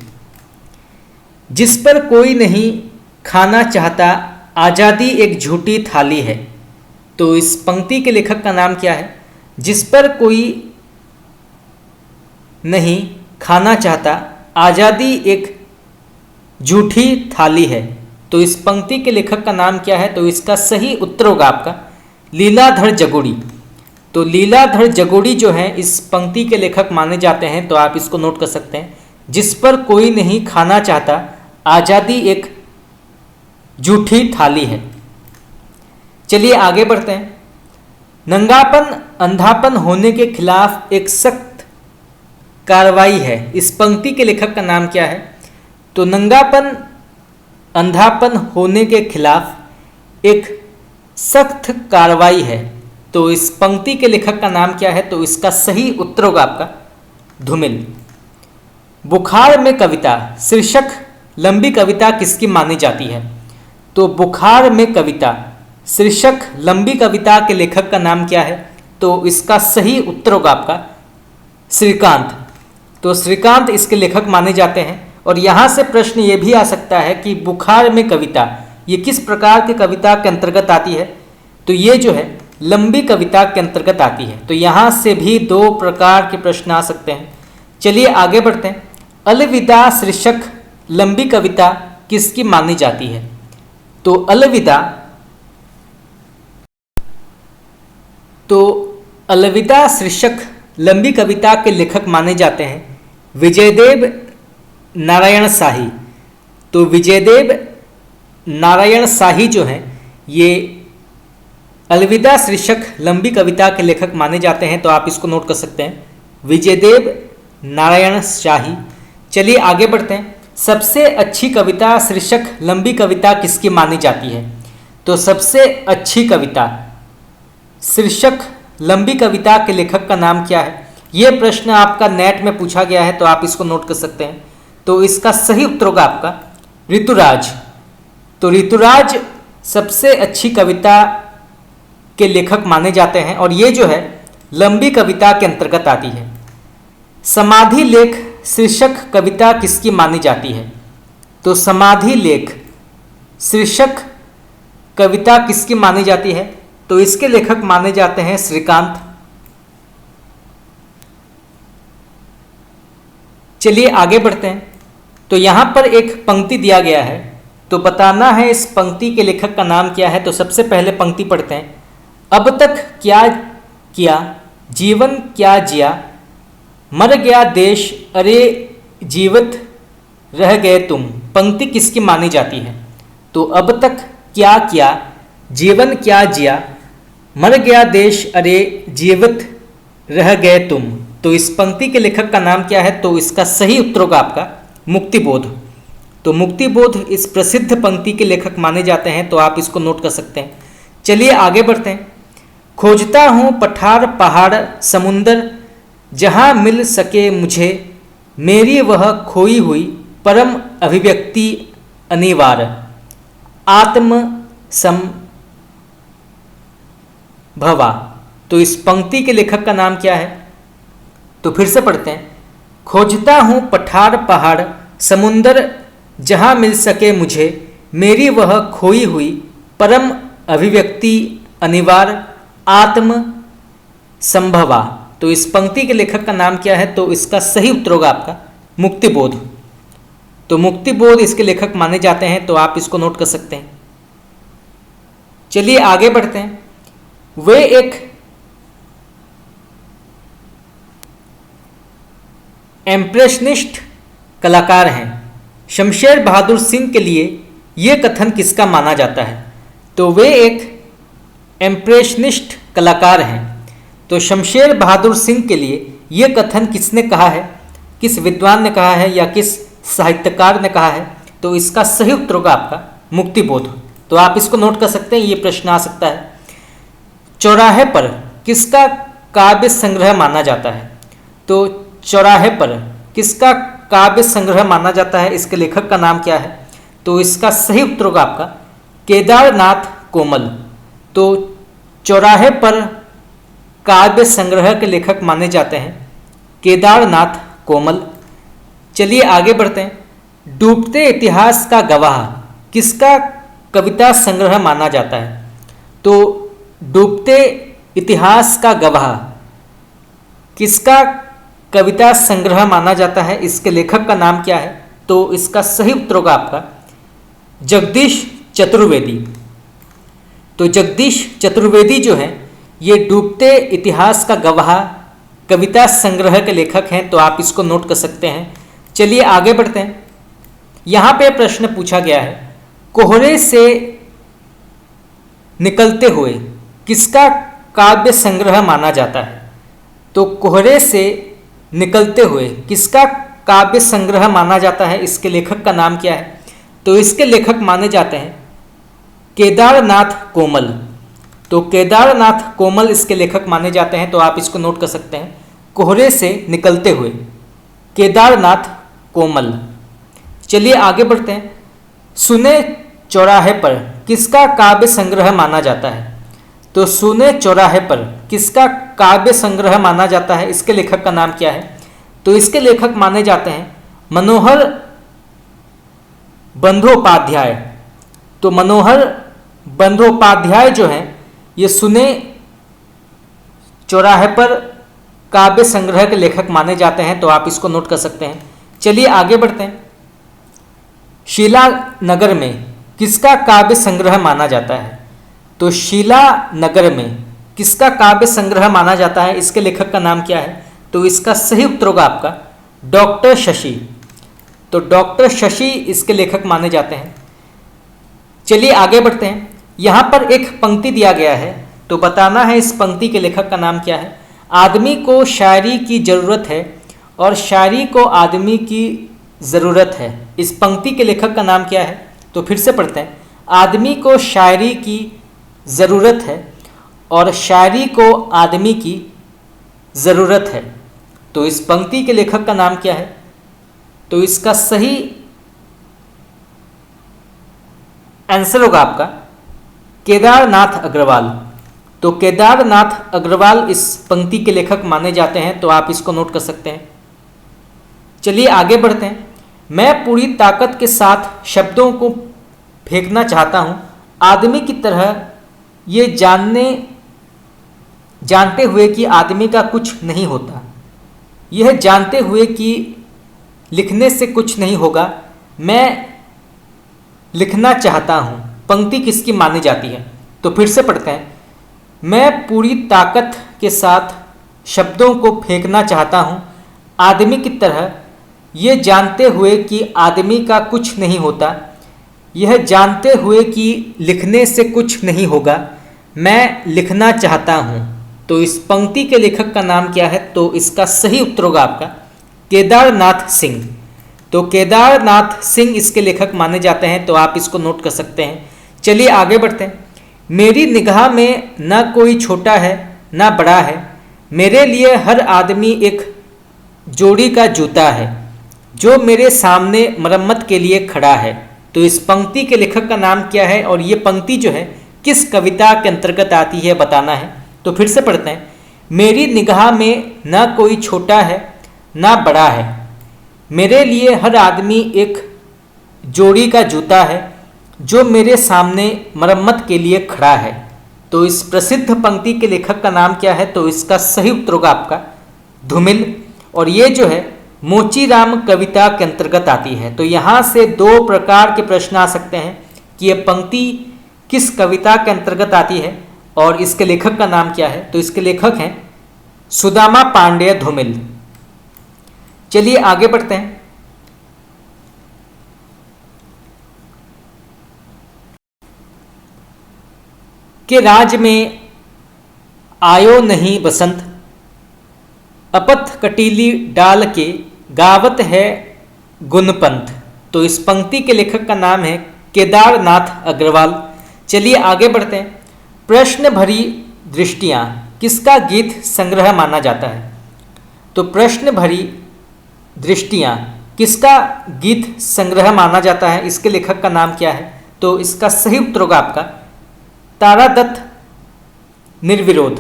जिस पर कोई नहीं खाना चाहता, आज़ादी एक झूठी थाली है। तो इस पंक्ति के लेखक का नाम क्या है? जिस पर कोई नहीं खाना चाहता, आज़ादी एक झूठी थाली है। तो इस पंक्ति के लेखक का नाम क्या है? तो इसका सही उत्तर होगा आपका लीलाधर जगोड़ी। तो लीलाधर जगोड़ी जो है इस पंक्ति के लेखक माने जाते हैं, तो आप इसको नोट कर सकते हैं। जिस पर कोई नहीं खाना चाहता, आज़ादी एक झूठी थाली है। चलिए आगे बढ़ते हैं। नंगापन अंधापन होने के खिलाफ एक सख्त कार्रवाई है। इस पंक्ति के लेखक का नाम क्या है? तो नंगापन अंधापन होने के खिलाफ एक सख्त कार्रवाई है। तो इस पंक्ति के लेखक का नाम क्या है? तो इसका सही उत्तर होगा आपका धूमिल। बुखार में कविता शीर्षक लंबी कविता किसकी मानी जाती है? तो बुखार में कविता शीर्षक लंबी कविता के लेखक का नाम क्या है? तो इसका सही उत्तर होगा आपका श्रीकांत। तो श्रीकांत इसके लेखक माने जाते हैं। और यहाँ से प्रश्न ये भी आ सकता है कि बुखार में कविता ये किस प्रकार की कविता के अंतर्गत आती है? तो ये जो है लंबी कविता के अंतर्गत आती है। तो यहाँ से भी दो प्रकार के प्रश्न आ सकते हैं। चलिए आगे बढ़ते हैं। अलविदा शीर्षक लंबी कविता किसकी मानी जाती है? तो अलविदा शीर्षक लंबी कविता के लेखक माने जाते हैं विजयदेव नारायण शाही। तो विजयदेव नारायण शाही जो हैं ये अलविदा शीर्षक लंबी कविता के लेखक माने जाते हैं। तो आप इसको नोट कर सकते हैं विजयदेव नारायण शाही। चलिए आगे बढ़ते हैं। सबसे अच्छी कविता शीर्षक लंबी कविता किसकी मानी जाती है? तो सबसे अच्छी कविता शीर्षक लंबी कविता के लेखक का नाम क्या है? ये प्रश्न आपका नेट में पूछा गया है, तो आप इसको नोट कर सकते हैं। तो इसका सही उत्तर होगा आपका ऋतुराज। तो ऋतुराज सबसे अच्छी कविता के लेखक माने जाते हैं और ये जो है लंबी कविता के अंतर्गत आती है। समाधि लेख शीर्षक कविता किसकी मानी जाती है? तो समाधि लेख शीर्षक कविता किसकी मानी जाती है? तो इसके लेखक माने जाते हैं श्रीकांत। चलिए आगे बढ़ते हैं। तो यहाँ पर एक पंक्ति दिया गया है, तो बताना है इस पंक्ति के लेखक का नाम क्या है। तो सबसे पहले पंक्ति पढ़ते हैं। अब तक क्या किया, जीवन क्या जिया, मर गया देश, अरे जीवित रह गए तुम। पंक्ति किसकी मानी जाती है? तो अब तक क्या किया, जीवन क्या जिया, मर गया देश, अरे जीवित रह गए तुम। तो इस पंक्ति के लेखक का नाम क्या है? तो इसका सही उत्तर होगा आपका मुक्तिबोध। तो मुक्तिबोध इस प्रसिद्ध पंक्ति के लेखक माने जाते हैं, तो आप इसको नोट कर सकते हैं। चलिए आगे बढ़ते हैं। खोजता हूँ पठार पहाड़ समुंदर, जहाँ मिल सके मुझे मेरी वह खोई हुई परम अभिव्यक्ति अनिवार्य आत्म संभवा। तो इस पंक्ति के लेखक का नाम क्या है? तो फिर से पढ़ते हैं। खोजता हूँ पठार पहाड़ समुंदर, जहाँ मिल सके मुझे मेरी वह खोई हुई परम अभिव्यक्ति अनिवार्य आत्म संभवा। तो इस पंक्ति के लेखक का नाम क्या है? तो इसका सही उत्तर होगा आपका मुक्तिबोध। तो मुक्तिबोध इसके लेखक माने जाते हैं, तो आप इसको नोट कर सकते हैं। चलिए आगे बढ़ते हैं। वे एक इम्प्रेशनिस्ट कलाकार हैं। शमशेर बहादुर सिंह के लिए यह कथन किसका माना जाता है? तो वे एक इम्प्रेशनिस्ट कलाकार हैं। तो शमशेर बहादुर सिंह के लिए यह कथन किसने कहा है? किस विद्वान ने कहा है या किस साहित्यकार ने कहा है? तो इसका सही उत्तर होगा आपका मुक्तिबोध। तो आप इसको नोट कर सकते हैं, ये प्रश्न आ सकता है। चौराहे पर किसका काव्य संग्रह माना जाता है? तो चौराहे पर किसका काव्य संग्रह माना जाता है? इसके लेखक का नाम क्या है? तो इसका सही उत्तर होगा आपका केदारनाथ कोमल। तो चौराहे पर काव्य संग्रह के लेखक माने जाते हैं केदारनाथ कोमल। चलिए आगे बढ़ते हैं। डूबते इतिहास का गवाह किसका कविता संग्रह माना जाता है? तो डूबते इतिहास का गवाह किसका कविता संग्रह माना जाता है? इसके लेखक का नाम क्या है? तो इसका सही उत्तर होगा आपका जगदीश चतुर्वेदी। तो जगदीश चतुर्वेदी जो है ये डूबते इतिहास का गवाह कविता संग्रह के लेखक हैं, तो आप इसको नोट कर सकते हैं। चलिए आगे बढ़ते हैं। यहाँ पे प्रश्न पूछा गया है, कोहरे से निकलते हुए किसका काव्य संग्रह माना जाता है? तो कोहरे से निकलते हुए किसका काव्य संग्रह माना जाता है? इसके लेखक का नाम क्या है? तो इसके लेखक माने जाते हैं केदारनाथ कोमल। तो केदारनाथ कोमल इसके लेखक माने जाते हैं, तो आप इसको नोट कर सकते हैं। कोहरे से निकलते हुए केदारनाथ कोमल। चलिए आगे बढ़ते हैं। सुने चौराहे पर किसका काव्य संग्रह माना जाता है? तो सुने चौराहे पर किसका काव्य संग्रह माना जाता है? इसके लेखक का नाम क्या है? तो इसके लेखक माने जाते हैं मनोहर बंदोपाध्याय। तो मनोहर बंदोपाध्याय जो हैं ये सुने चौराहे पर काव्य संग्रह के लेखक माने जाते हैं, तो आप इसको नोट कर सकते हैं। चलिए आगे बढ़ते हैं। शीला नगर में किसका काव्य संग्रह माना जाता है? तो शीला नगर में किसका काव्य संग्रह माना जाता है? इसके लेखक का नाम क्या है? तो इसका सही उत्तर होगा आपका डॉक्टर शशि। तो डॉक्टर शशि इसके लेखक माने जाते हैं। चलिए आगे बढ़ते हैं। यहाँ पर एक पंक्ति दिया गया है, तो बताना है इस पंक्ति के लेखक का नाम क्या है। आदमी को शायरी की ज़रूरत है और शायरी को आदमी की ज़रूरत है। इस पंक्ति के लेखक का नाम क्या है? तो फिर से पढ़ते हैं। आदमी को शायरी की ज़रूरत है और शायरी को आदमी की ज़रूरत है। तो इस पंक्ति के लेखक का नाम क्या है? तो इसका सही आंसर होगा आपका केदारनाथ अग्रवाल। तो केदारनाथ अग्रवाल इस पंक्ति के लेखक माने जाते हैं, तो आप इसको नोट कर सकते हैं। चलिए आगे बढ़ते हैं। मैं पूरी ताकत के साथ शब्दों को फेंकना चाहता हूँ, आदमी की तरह ये जानते हुए कि आदमी का कुछ नहीं होता, यह जानते हुए कि लिखने से कुछ नहीं होगा, मैं लिखना चाहता हूँ। पंक्ति किसकी मानी जाती है? तो फिर से पढ़ते हैं। मैं पूरी ताकत के साथ शब्दों को फेंकना चाहता हूँ, आदमी की तरह ये जानते हुए कि आदमी का कुछ नहीं होता, यह जानते हुए कि लिखने से कुछ नहीं होगा, मैं लिखना चाहता हूँ। तो इस पंक्ति के लेखक का नाम क्या है? तो इसका सही उत्तर होगा आपका केदारनाथ सिंह। तो केदारनाथ सिंह इसके लेखक माने जाते हैं, तो आप इसको नोट कर सकते हैं। चलिए आगे बढ़ते हैं। मेरी निगाह में न कोई छोटा है न बड़ा है, मेरे लिए हर आदमी एक जोड़ी का जूता है, जो मेरे सामने मरम्मत के लिए खड़ा है। तो इस पंक्ति के लेखक का नाम क्या है और ये पंक्ति जो है किस कविता के अंतर्गत आती है बताना है। तो फिर से पढ़ते हैं। मेरी निगाह में न कोई छोटा है न बड़ा है, मेरे लिए हर आदमी एक जोड़ी का जूता है, जो मेरे सामने मरम्मत के लिए खड़ा है। तो इस प्रसिद्ध पंक्ति के लेखक का नाम क्या है? तो इसका सही उत्तर होगा आपका धूमिल, और ये जो है मोचीराम कविता के अंतर्गत आती है। तो यहाँ से दो प्रकार के प्रश्न आ सकते हैं कि ये पंक्ति किस कविता के अंतर्गत आती है और इसके लेखक का नाम क्या है। तो इसके लेखक हैं सुदामा पांडेय धूमिल। चलिए आगे बढ़ते हैं। के राज में आयो नहीं बसंत, अपथ कटीली डाल के गावत है गुणपंथ। तो इस पंक्ति के लेखक का नाम है केदारनाथ अग्रवाल। चलिए आगे बढ़ते हैं। प्रश्न भरी दृष्टियाँ किसका गीत संग्रह माना जाता है? तो प्रश्न भरी दृष्टियाँ किसका गीत संग्रह माना जाता है? इसके लेखक का नाम क्या है? तो इसका सही उत्तर होगा आपका तारादत्त निर्विरोध।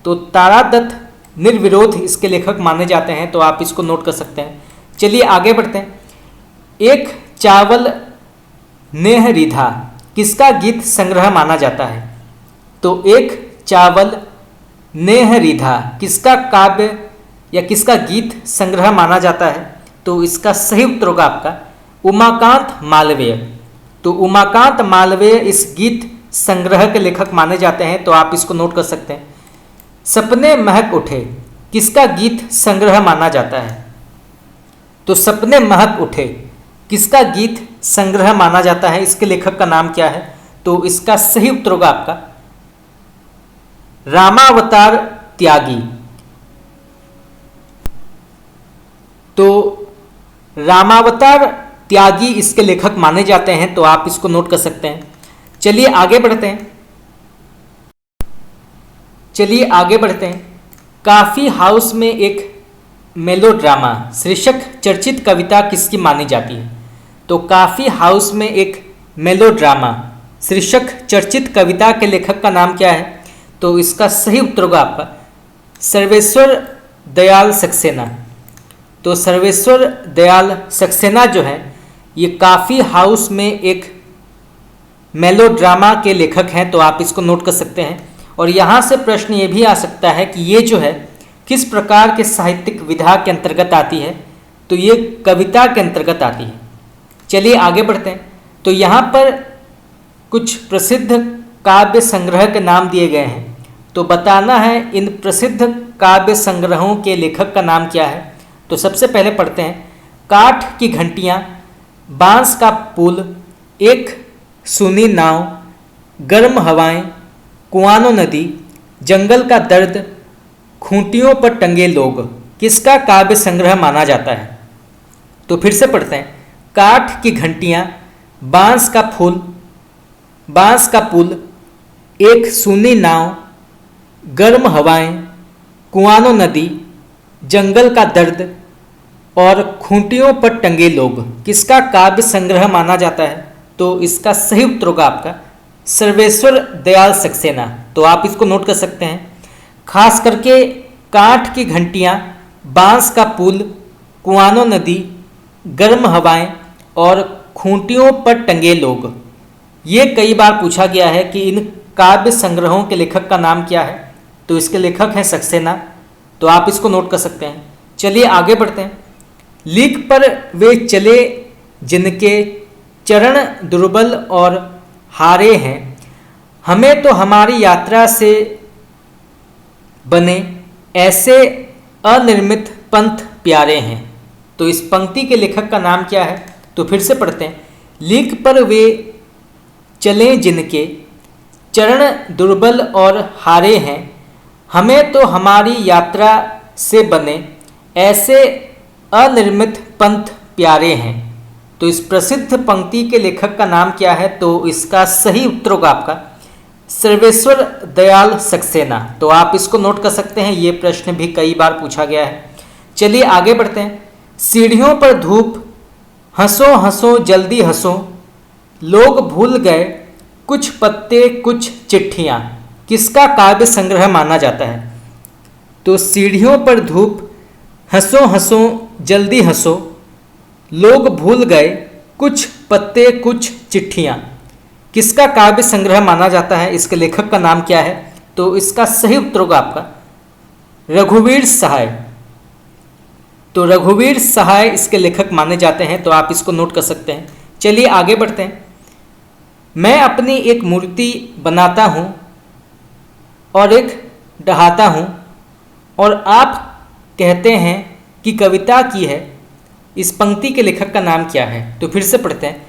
तो तारादत्त निर्विरोध इसके लेखक माने जाते हैं, तो आप इसको नोट कर सकते हैं। चलिए आगे बढ़ते हैं। एक चावल नेह रिधा किसका गीत संग्रह माना जाता है? तो एक चावल नेह रिधा किसका काव्य या किसका गीत संग्रह माना जाता है? तो इसका सही उत्तर होगा आपका उमाकांत मालवीय। तो उमाकांत मालवीय इस गीत संग्रह के लेखक माने जाते हैं, तो आप इसको नोट कर सकते हैं। सपने महक उठे किसका गीत संग्रह माना जाता है? तो सपने महक उठे किसका गीत संग्रह माना जाता है? इसके लेखक का नाम क्या है? तो इसका सही उत्तर होगा आपका रामावतार त्यागी। तो रामावतार त्यागी इसके लेखक माने जाते हैं, तो आप इसको नोट कर सकते हैं। चलिए आगे बढ़ते हैं। काफी हाउस में एक मेलोड्रामा शीर्षक चर्चित कविता किसकी मानी जाती है? तो काफी हाउस में एक मेलोड्रामा शीर्षक चर्चित कविता के लेखक का नाम क्या है? तो इसका सही उत्तर होगा आपका सर्वेश्वर दयाल सक्सेना। तो सर्वेश्वर दयाल सक्सेना जो है ये काफी हाउस में एक मेलोड्रामा के लेखक हैं, तो आप इसको नोट कर सकते हैं। और यहाँ से प्रश्न ये भी आ सकता है कि ये जो है किस प्रकार के साहित्यिक विधा के अंतर्गत आती है? तो ये कविता के अंतर्गत आती है। चलिए आगे बढ़ते हैं। तो यहाँ पर कुछ प्रसिद्ध काव्य संग्रह के नाम दिए गए हैं, तो बताना है इन प्रसिद्ध काव्य संग्रहों के लेखक का नाम क्या है। तो सबसे पहले पढ़ते हैं। काठ की घंटियाँ, बांस का पुल, एक सूनी नाव, गर्म हवाएं, कुआनो नदी, जंगल का दर्द, खूंटियों पर टंगे लोग किसका काव्य संग्रह माना जाता है? तो फिर से पढ़ते हैं। काठ की घंटियाँ, बांस का पुल, एक सूनी नाव, गर्म हवाएं, कुआनो नदी, जंगल का दर्द और खूंटियों पर टंगे लोग किसका काव्य संग्रह माना जाता है? तो इसका सही उत्तर होगा आपका सर्वेश्वर दयाल सक्सेना। तो आप इसको नोट कर सकते हैं। खास करके काठ की घंटियाँ, बांस का पुल, कुआनो नदी, गर्म हवाएं और खूंटियों पर टंगे लोग, ये कई बार पूछा गया है कि इन काव्य संग्रहों के लेखक का नाम क्या है। तो इसके लेखक हैं सक्सेना, तो आप इसको नोट कर सकते हैं। चलिए आगे बढ़ते हैं। लीक पर वे चले जिनके चरण दुर्बल और हारे हैं, हमें तो हमारी यात्रा से बने ऐसे अनिर्मित पंथ प्यारे हैं। तो इस पंक्ति के लेखक का नाम क्या है? तो फिर से पढ़ते हैं। लीक पर वे चलें जिनके चरण दुर्बल और हारे हैं, हमें तो हमारी यात्रा से बने ऐसे अनिर्मित पंथ प्यारे हैं। तो इस प्रसिद्ध पंक्ति के लेखक का नाम क्या है? तो इसका सही उत्तर होगा आपका सर्वेश्वर दयाल सक्सेना। तो आप इसको नोट कर सकते हैं, ये प्रश्न भी कई बार पूछा गया है। चलिए आगे बढ़ते हैं। सीढ़ियों पर धूप, हंसो हंसो जल्दी हंसो, लोग भूल गए कुछ पत्ते कुछ चिट्ठियाँ, किसका काव्य संग्रह माना जाता है? तो सीढ़ियों पर धूप, हंसो हंसो जल्दी हंसो, लोग भूल गए कुछ पत्ते कुछ चिट्ठियाँ, किसका काव्य संग्रह माना जाता है? इसके लेखक का नाम क्या है? तो इसका सही उत्तर होगा आपका रघुवीर सहाय। तो रघुवीर सहाय इसके लेखक माने जाते हैं। तो आप इसको नोट कर सकते हैं। चलिए आगे बढ़ते हैं। मैं अपनी एक मूर्ति बनाता हूँ और एक डहाता हूँ और आप कहते हैं कि कविता की है, इस पंक्ति के लेखक का नाम क्या है? तो फिर से पढ़ते हैं।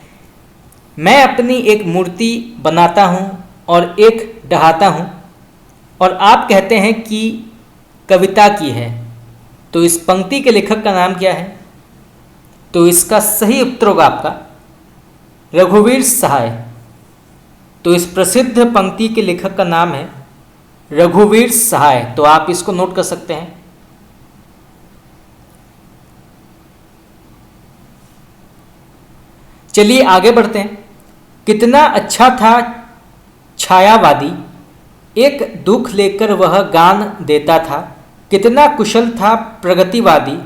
मैं अपनी एक मूर्ति बनाता हूँ और एक डहाता हूँ और आप कहते हैं कि कविता की है, तो इस पंक्ति के लेखक का नाम क्या है? तो इसका सही उत्तर होगा आपका रघुवीर सहाय। तो इस प्रसिद्ध पंक्ति के लेखक का नाम है रघुवीर सहाय। तो आप इसको नोट कर सकते हैं। चलिए आगे बढ़ते हैं। कितना अच्छा था छायावादी, एक दुख लेकर वह गान देता था, कितना कुशल था प्रगतिवादी,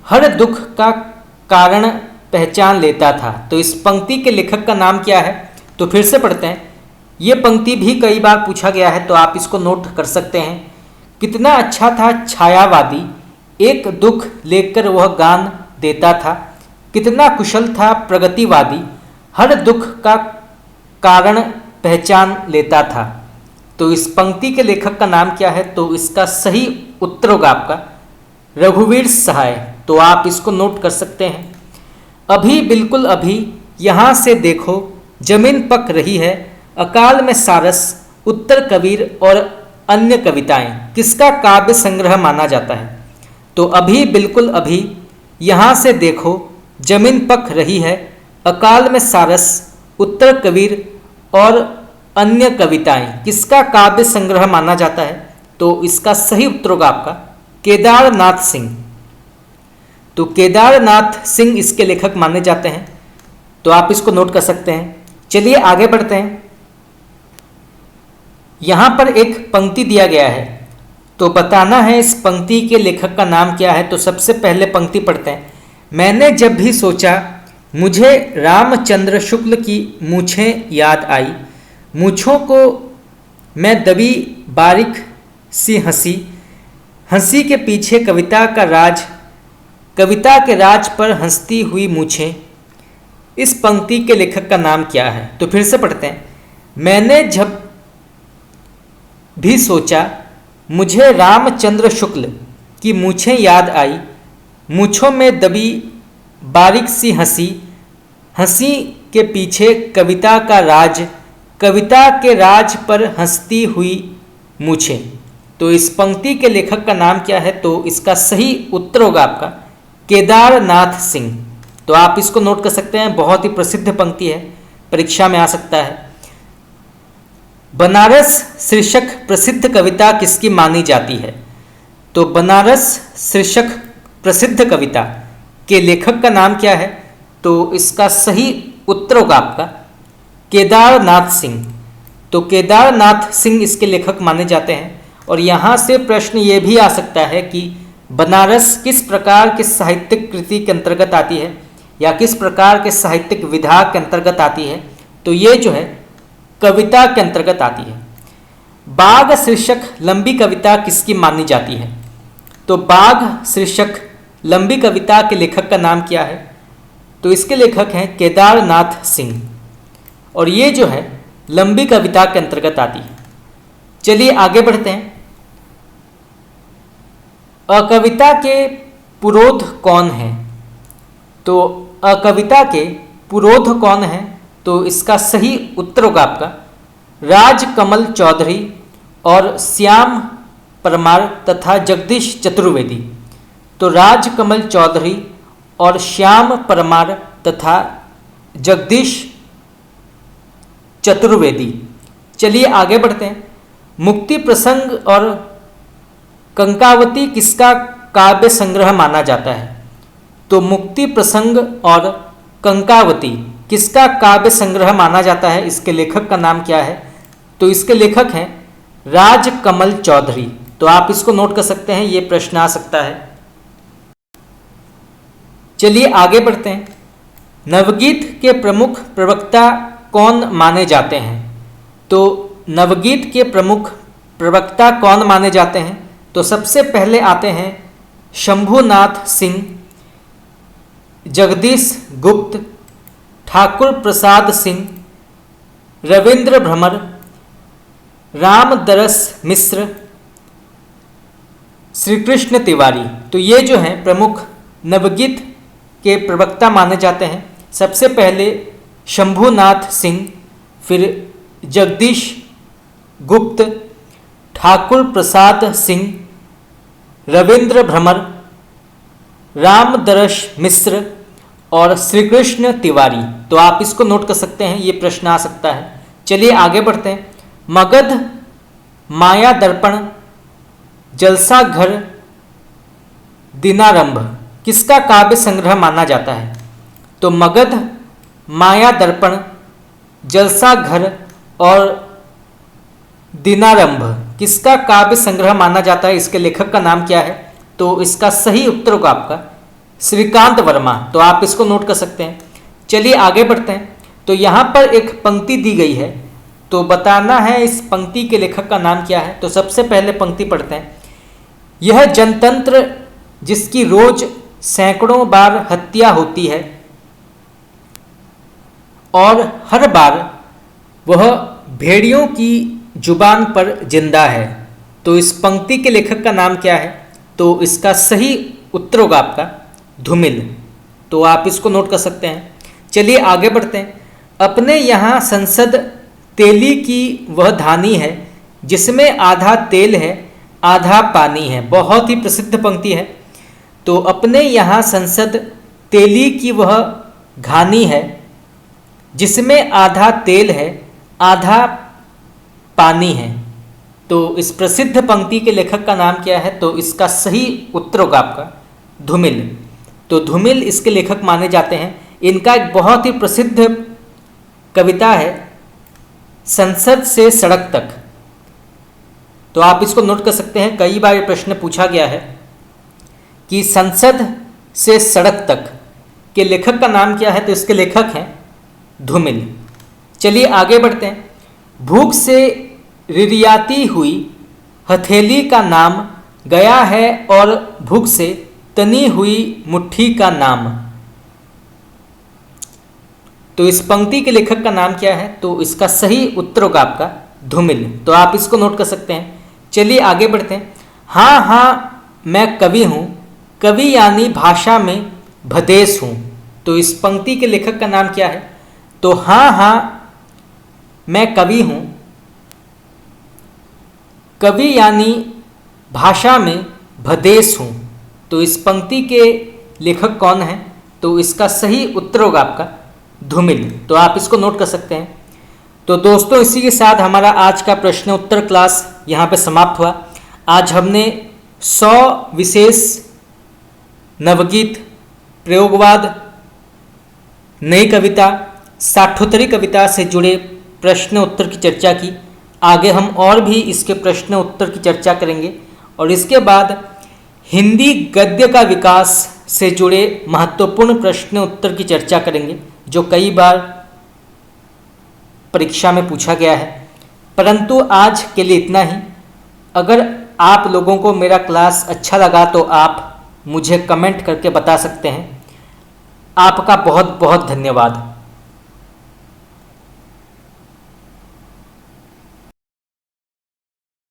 हर दुख का कारण पहचान लेता था। तो इस पंक्ति के लेखक का नाम क्या है? तो फिर से पढ़ते हैं। ये पंक्ति भी कई बार पूछा गया है, तो आप इसको नोट कर सकते हैं। कितना अच्छा था छायावादी, एक दुख लेकर वह गान देता था, कितना कुशल था प्रगतिवादी, हर दुख का कारण पहचान लेता था। तो इस पंक्ति के लेखक का नाम क्या है? तो इसका सही उत्तर होगा आपका रघुवीर सहाय। तो आप इसको नोट कर सकते हैं। अभी बिल्कुल अभी यहाँ से देखो जमीन पक रही है, अकाल में सारस, उत्तर कबीर और अन्य कविताएं, किसका काव्य संग्रह माना जाता है? तो अभी बिल्कुल अभी यहाँ से देखो जमीन पक रही है, अकाल में सारस, उत्तर कबीर और अन्य कविताएं, किसका काव्य संग्रह माना जाता है? तो इसका सही उत्तर होगा आपका केदारनाथ सिंह। तो केदारनाथ सिंह इसके लेखक माने जाते हैं। तो आप इसको नोट कर सकते हैं। चलिए आगे बढ़ते हैं। यहाँ पर एक पंक्ति दिया गया है, तो बताना है इस पंक्ति के लेखक का नाम क्या है। तो सबसे पहले पंक्ति पढ़ते हैं। मैंने जब भी सोचा मुझे रामचंद्र शुक्ल की मूछें याद आई, मूछों को मैं दबी बारीक सी हंसी, हंसी के पीछे कविता का राज, कविता के राज पर हंसती हुई मूछें, इस पंक्ति के लेखक का नाम क्या है? तो फिर से पढ़ते हैं। मैंने जब भी सोचा मुझे रामचंद्र शुक्ल की मूछें याद आई, मूछों में दबी बारीक सी हंसी, हंसी के पीछे कविता का राज, कविता के राज पर हंसती हुई मूछें। तो इस पंक्ति के लेखक का नाम क्या है? तो इसका सही उत्तर होगा आपका केदारनाथ सिंह। तो आप इसको नोट कर सकते हैं। बहुत ही प्रसिद्ध पंक्ति है, परीक्षा में आ सकता है। बनारस शीर्षक प्रसिद्ध कविता किसकी मानी जाती है? तो बनारस शीर्षक प्रसिद्ध कविता के लेखक का नाम क्या है? तो इसका सही उत्तर होगा आपका केदारनाथ सिंह। तो केदारनाथ सिंह इसके लेखक माने जाते हैं। और यहाँ से प्रश्न ये भी आ सकता है कि बनारस किस प्रकार के साहित्यिक कृति के अंतर्गत आती है या किस प्रकार के साहित्यिक विधा के अंतर्गत आती है? तो ये जो है कविता के अंतर्गत आती है। बाघ शीर्षक लंबी कविता किसकी मानी जाती है? तो बाघ शीर्षक लंबी कविता के लेखक का नाम क्या है? तो इसके लेखक हैं केदारनाथ सिंह और ये जो है लंबी कविता के अंतर्गत आती है। चलिए आगे बढ़ते हैं। अकविता के पुरोध कौन है? तो अकविता के पुरोध कौन है? तो इसका सही उत्तर होगा आपका राजकमल चौधरी और श्याम परमार तथा जगदीश चतुर्वेदी। तो राजकमल चौधरी और श्याम परमार तथा जगदीश चतुर्वेदी। चलिए आगे बढ़ते हैं। मुक्ति प्रसंग और कंकावती किसका काव्य संग्रह माना जाता है? तो मुक्ति प्रसंग और कंकावती किसका काव्य संग्रह माना जाता है? इसके लेखक का नाम क्या है? तो इसके लेखक हैं राजकमल चौधरी। तो आप इसको नोट कर सकते हैं, ये प्रश्न आ सकता है। चलिए आगे बढ़ते हैं। नवगीत के प्रमुख प्रवक्ता कौन माने जाते हैं? तो नवगीत के प्रमुख प्रवक्ता कौन माने जाते हैं? तो सबसे पहले आते हैं शंभुनाथ सिंह, जगदीश गुप्त, ठाकुर प्रसाद सिंह, रविंद्र भ्रमर, रामदरस मिश्र, श्री कृष्ण तिवारी। तो ये जो हैं प्रमुख नवगीत के प्रवक्ता माने जाते हैं। सबसे पहले शंभुनाथ सिंह, फिर जगदीश गुप्त, ठाकुर प्रसाद सिंह, रविंद्र भ्रमर, रामदरस मिश्र और श्री कृष्ण तिवारी। तो आप इसको नोट कर सकते हैं, ये प्रश्न आ सकता है। चलिए आगे बढ़ते हैं। मगध, माया दर्पण, जलसा घर, दिनारंभ किसका काव्य संग्रह माना जाता है? तो मगध, माया दर्पण, जलसा घर और दिनारंभ किसका काव्य संग्रह माना जाता है? इसके लेखक का नाम क्या है? तो इसका सही उत्तर होगा आपका श्रीकांत वर्मा। तो आप इसको नोट कर सकते हैं। चलिए आगे बढ़ते हैं। तो यहाँ पर एक पंक्ति दी गई है, तो बताना है इस पंक्ति के लेखक का नाम क्या है। तो सबसे पहले पंक्ति पढ़ते हैं। यह जनतंत्र जिसकी रोज सैकड़ों बार हत्या होती है और हर बार वह भेड़ियों की जुबान पर जिंदा है। तो इस पंक्ति के लेखक का नाम क्या है? तो इसका सही उत्तर होगा आपका धूमिल। तो आप इसको नोट कर सकते हैं। चलिए आगे बढ़ते हैं। अपने यहाँ संसद तेली की वह धानी है जिसमें आधा तेल है आधा पानी है। बहुत ही प्रसिद्ध पंक्ति है। तो अपने यहाँ संसद तेली की वह घानी है जिसमें आधा तेल है आधा पानी है। तो इस प्रसिद्ध पंक्ति के लेखक का नाम क्या है? तो इसका सही उत्तर होगा आपका धूमिल। तो धूमिल इसके लेखक माने जाते हैं। इनका एक बहुत ही प्रसिद्ध कविता है संसद से सड़क तक। तो आप इसको नोट कर सकते हैं। कई बार ये प्रश्न पूछा गया है कि संसद से सड़क तक के लेखक का नाम क्या है? तो इसके लेखक हैं धूमिल। चलिए आगे बढ़ते हैं। भूख से रिरियाती हुई हथेली का नाम गया है और भूख से तनी हुई मुट्ठी का नाम। तो इस पंक्ति के लेखक का नाम क्या है? तो इसका सही उत्तर होगा आपका धूमिल। तो आप इसको नोट कर सकते हैं। चलिए आगे बढ़ते हैं। हाँ हाँ मैं कवि हूँ, कवि यानी भाषा में भदेश हूँ। तो इस पंक्ति के लेखक का नाम क्या है? तो हाँ हाँ मैं कवि हूँ, कवि यानी भाषा में भदेश हूँ। तो इस पंक्ति के लेखक कौन है? तो इसका सही उत्तर होगा आपका धूमिल। तो आप इसको नोट कर सकते हैं। तो दोस्तों इसी के साथ हमारा आज का प्रश्न उत्तर क्लास यहाँ पे समाप्त हुआ। आज हमने 100 विशेष नवगीत, प्रयोगवाद, नई कविता, साठोत्तरी कविता से जुड़े प्रश्न उत्तर की चर्चा की। आगे हम और भी इसके प्रश्न उत्तर की चर्चा करेंगे और इसके बाद हिंदी गद्य का विकास से जुड़े महत्वपूर्ण प्रश्न उत्तर की चर्चा करेंगे, जो कई बार परीक्षा में पूछा गया है। परंतु आज के लिए इतना ही। अगर आप लोगों को मेरा क्लास अच्छा लगा तो आप मुझे कमेंट करके बता सकते हैं। आपका बहुत बहुत धन्यवाद।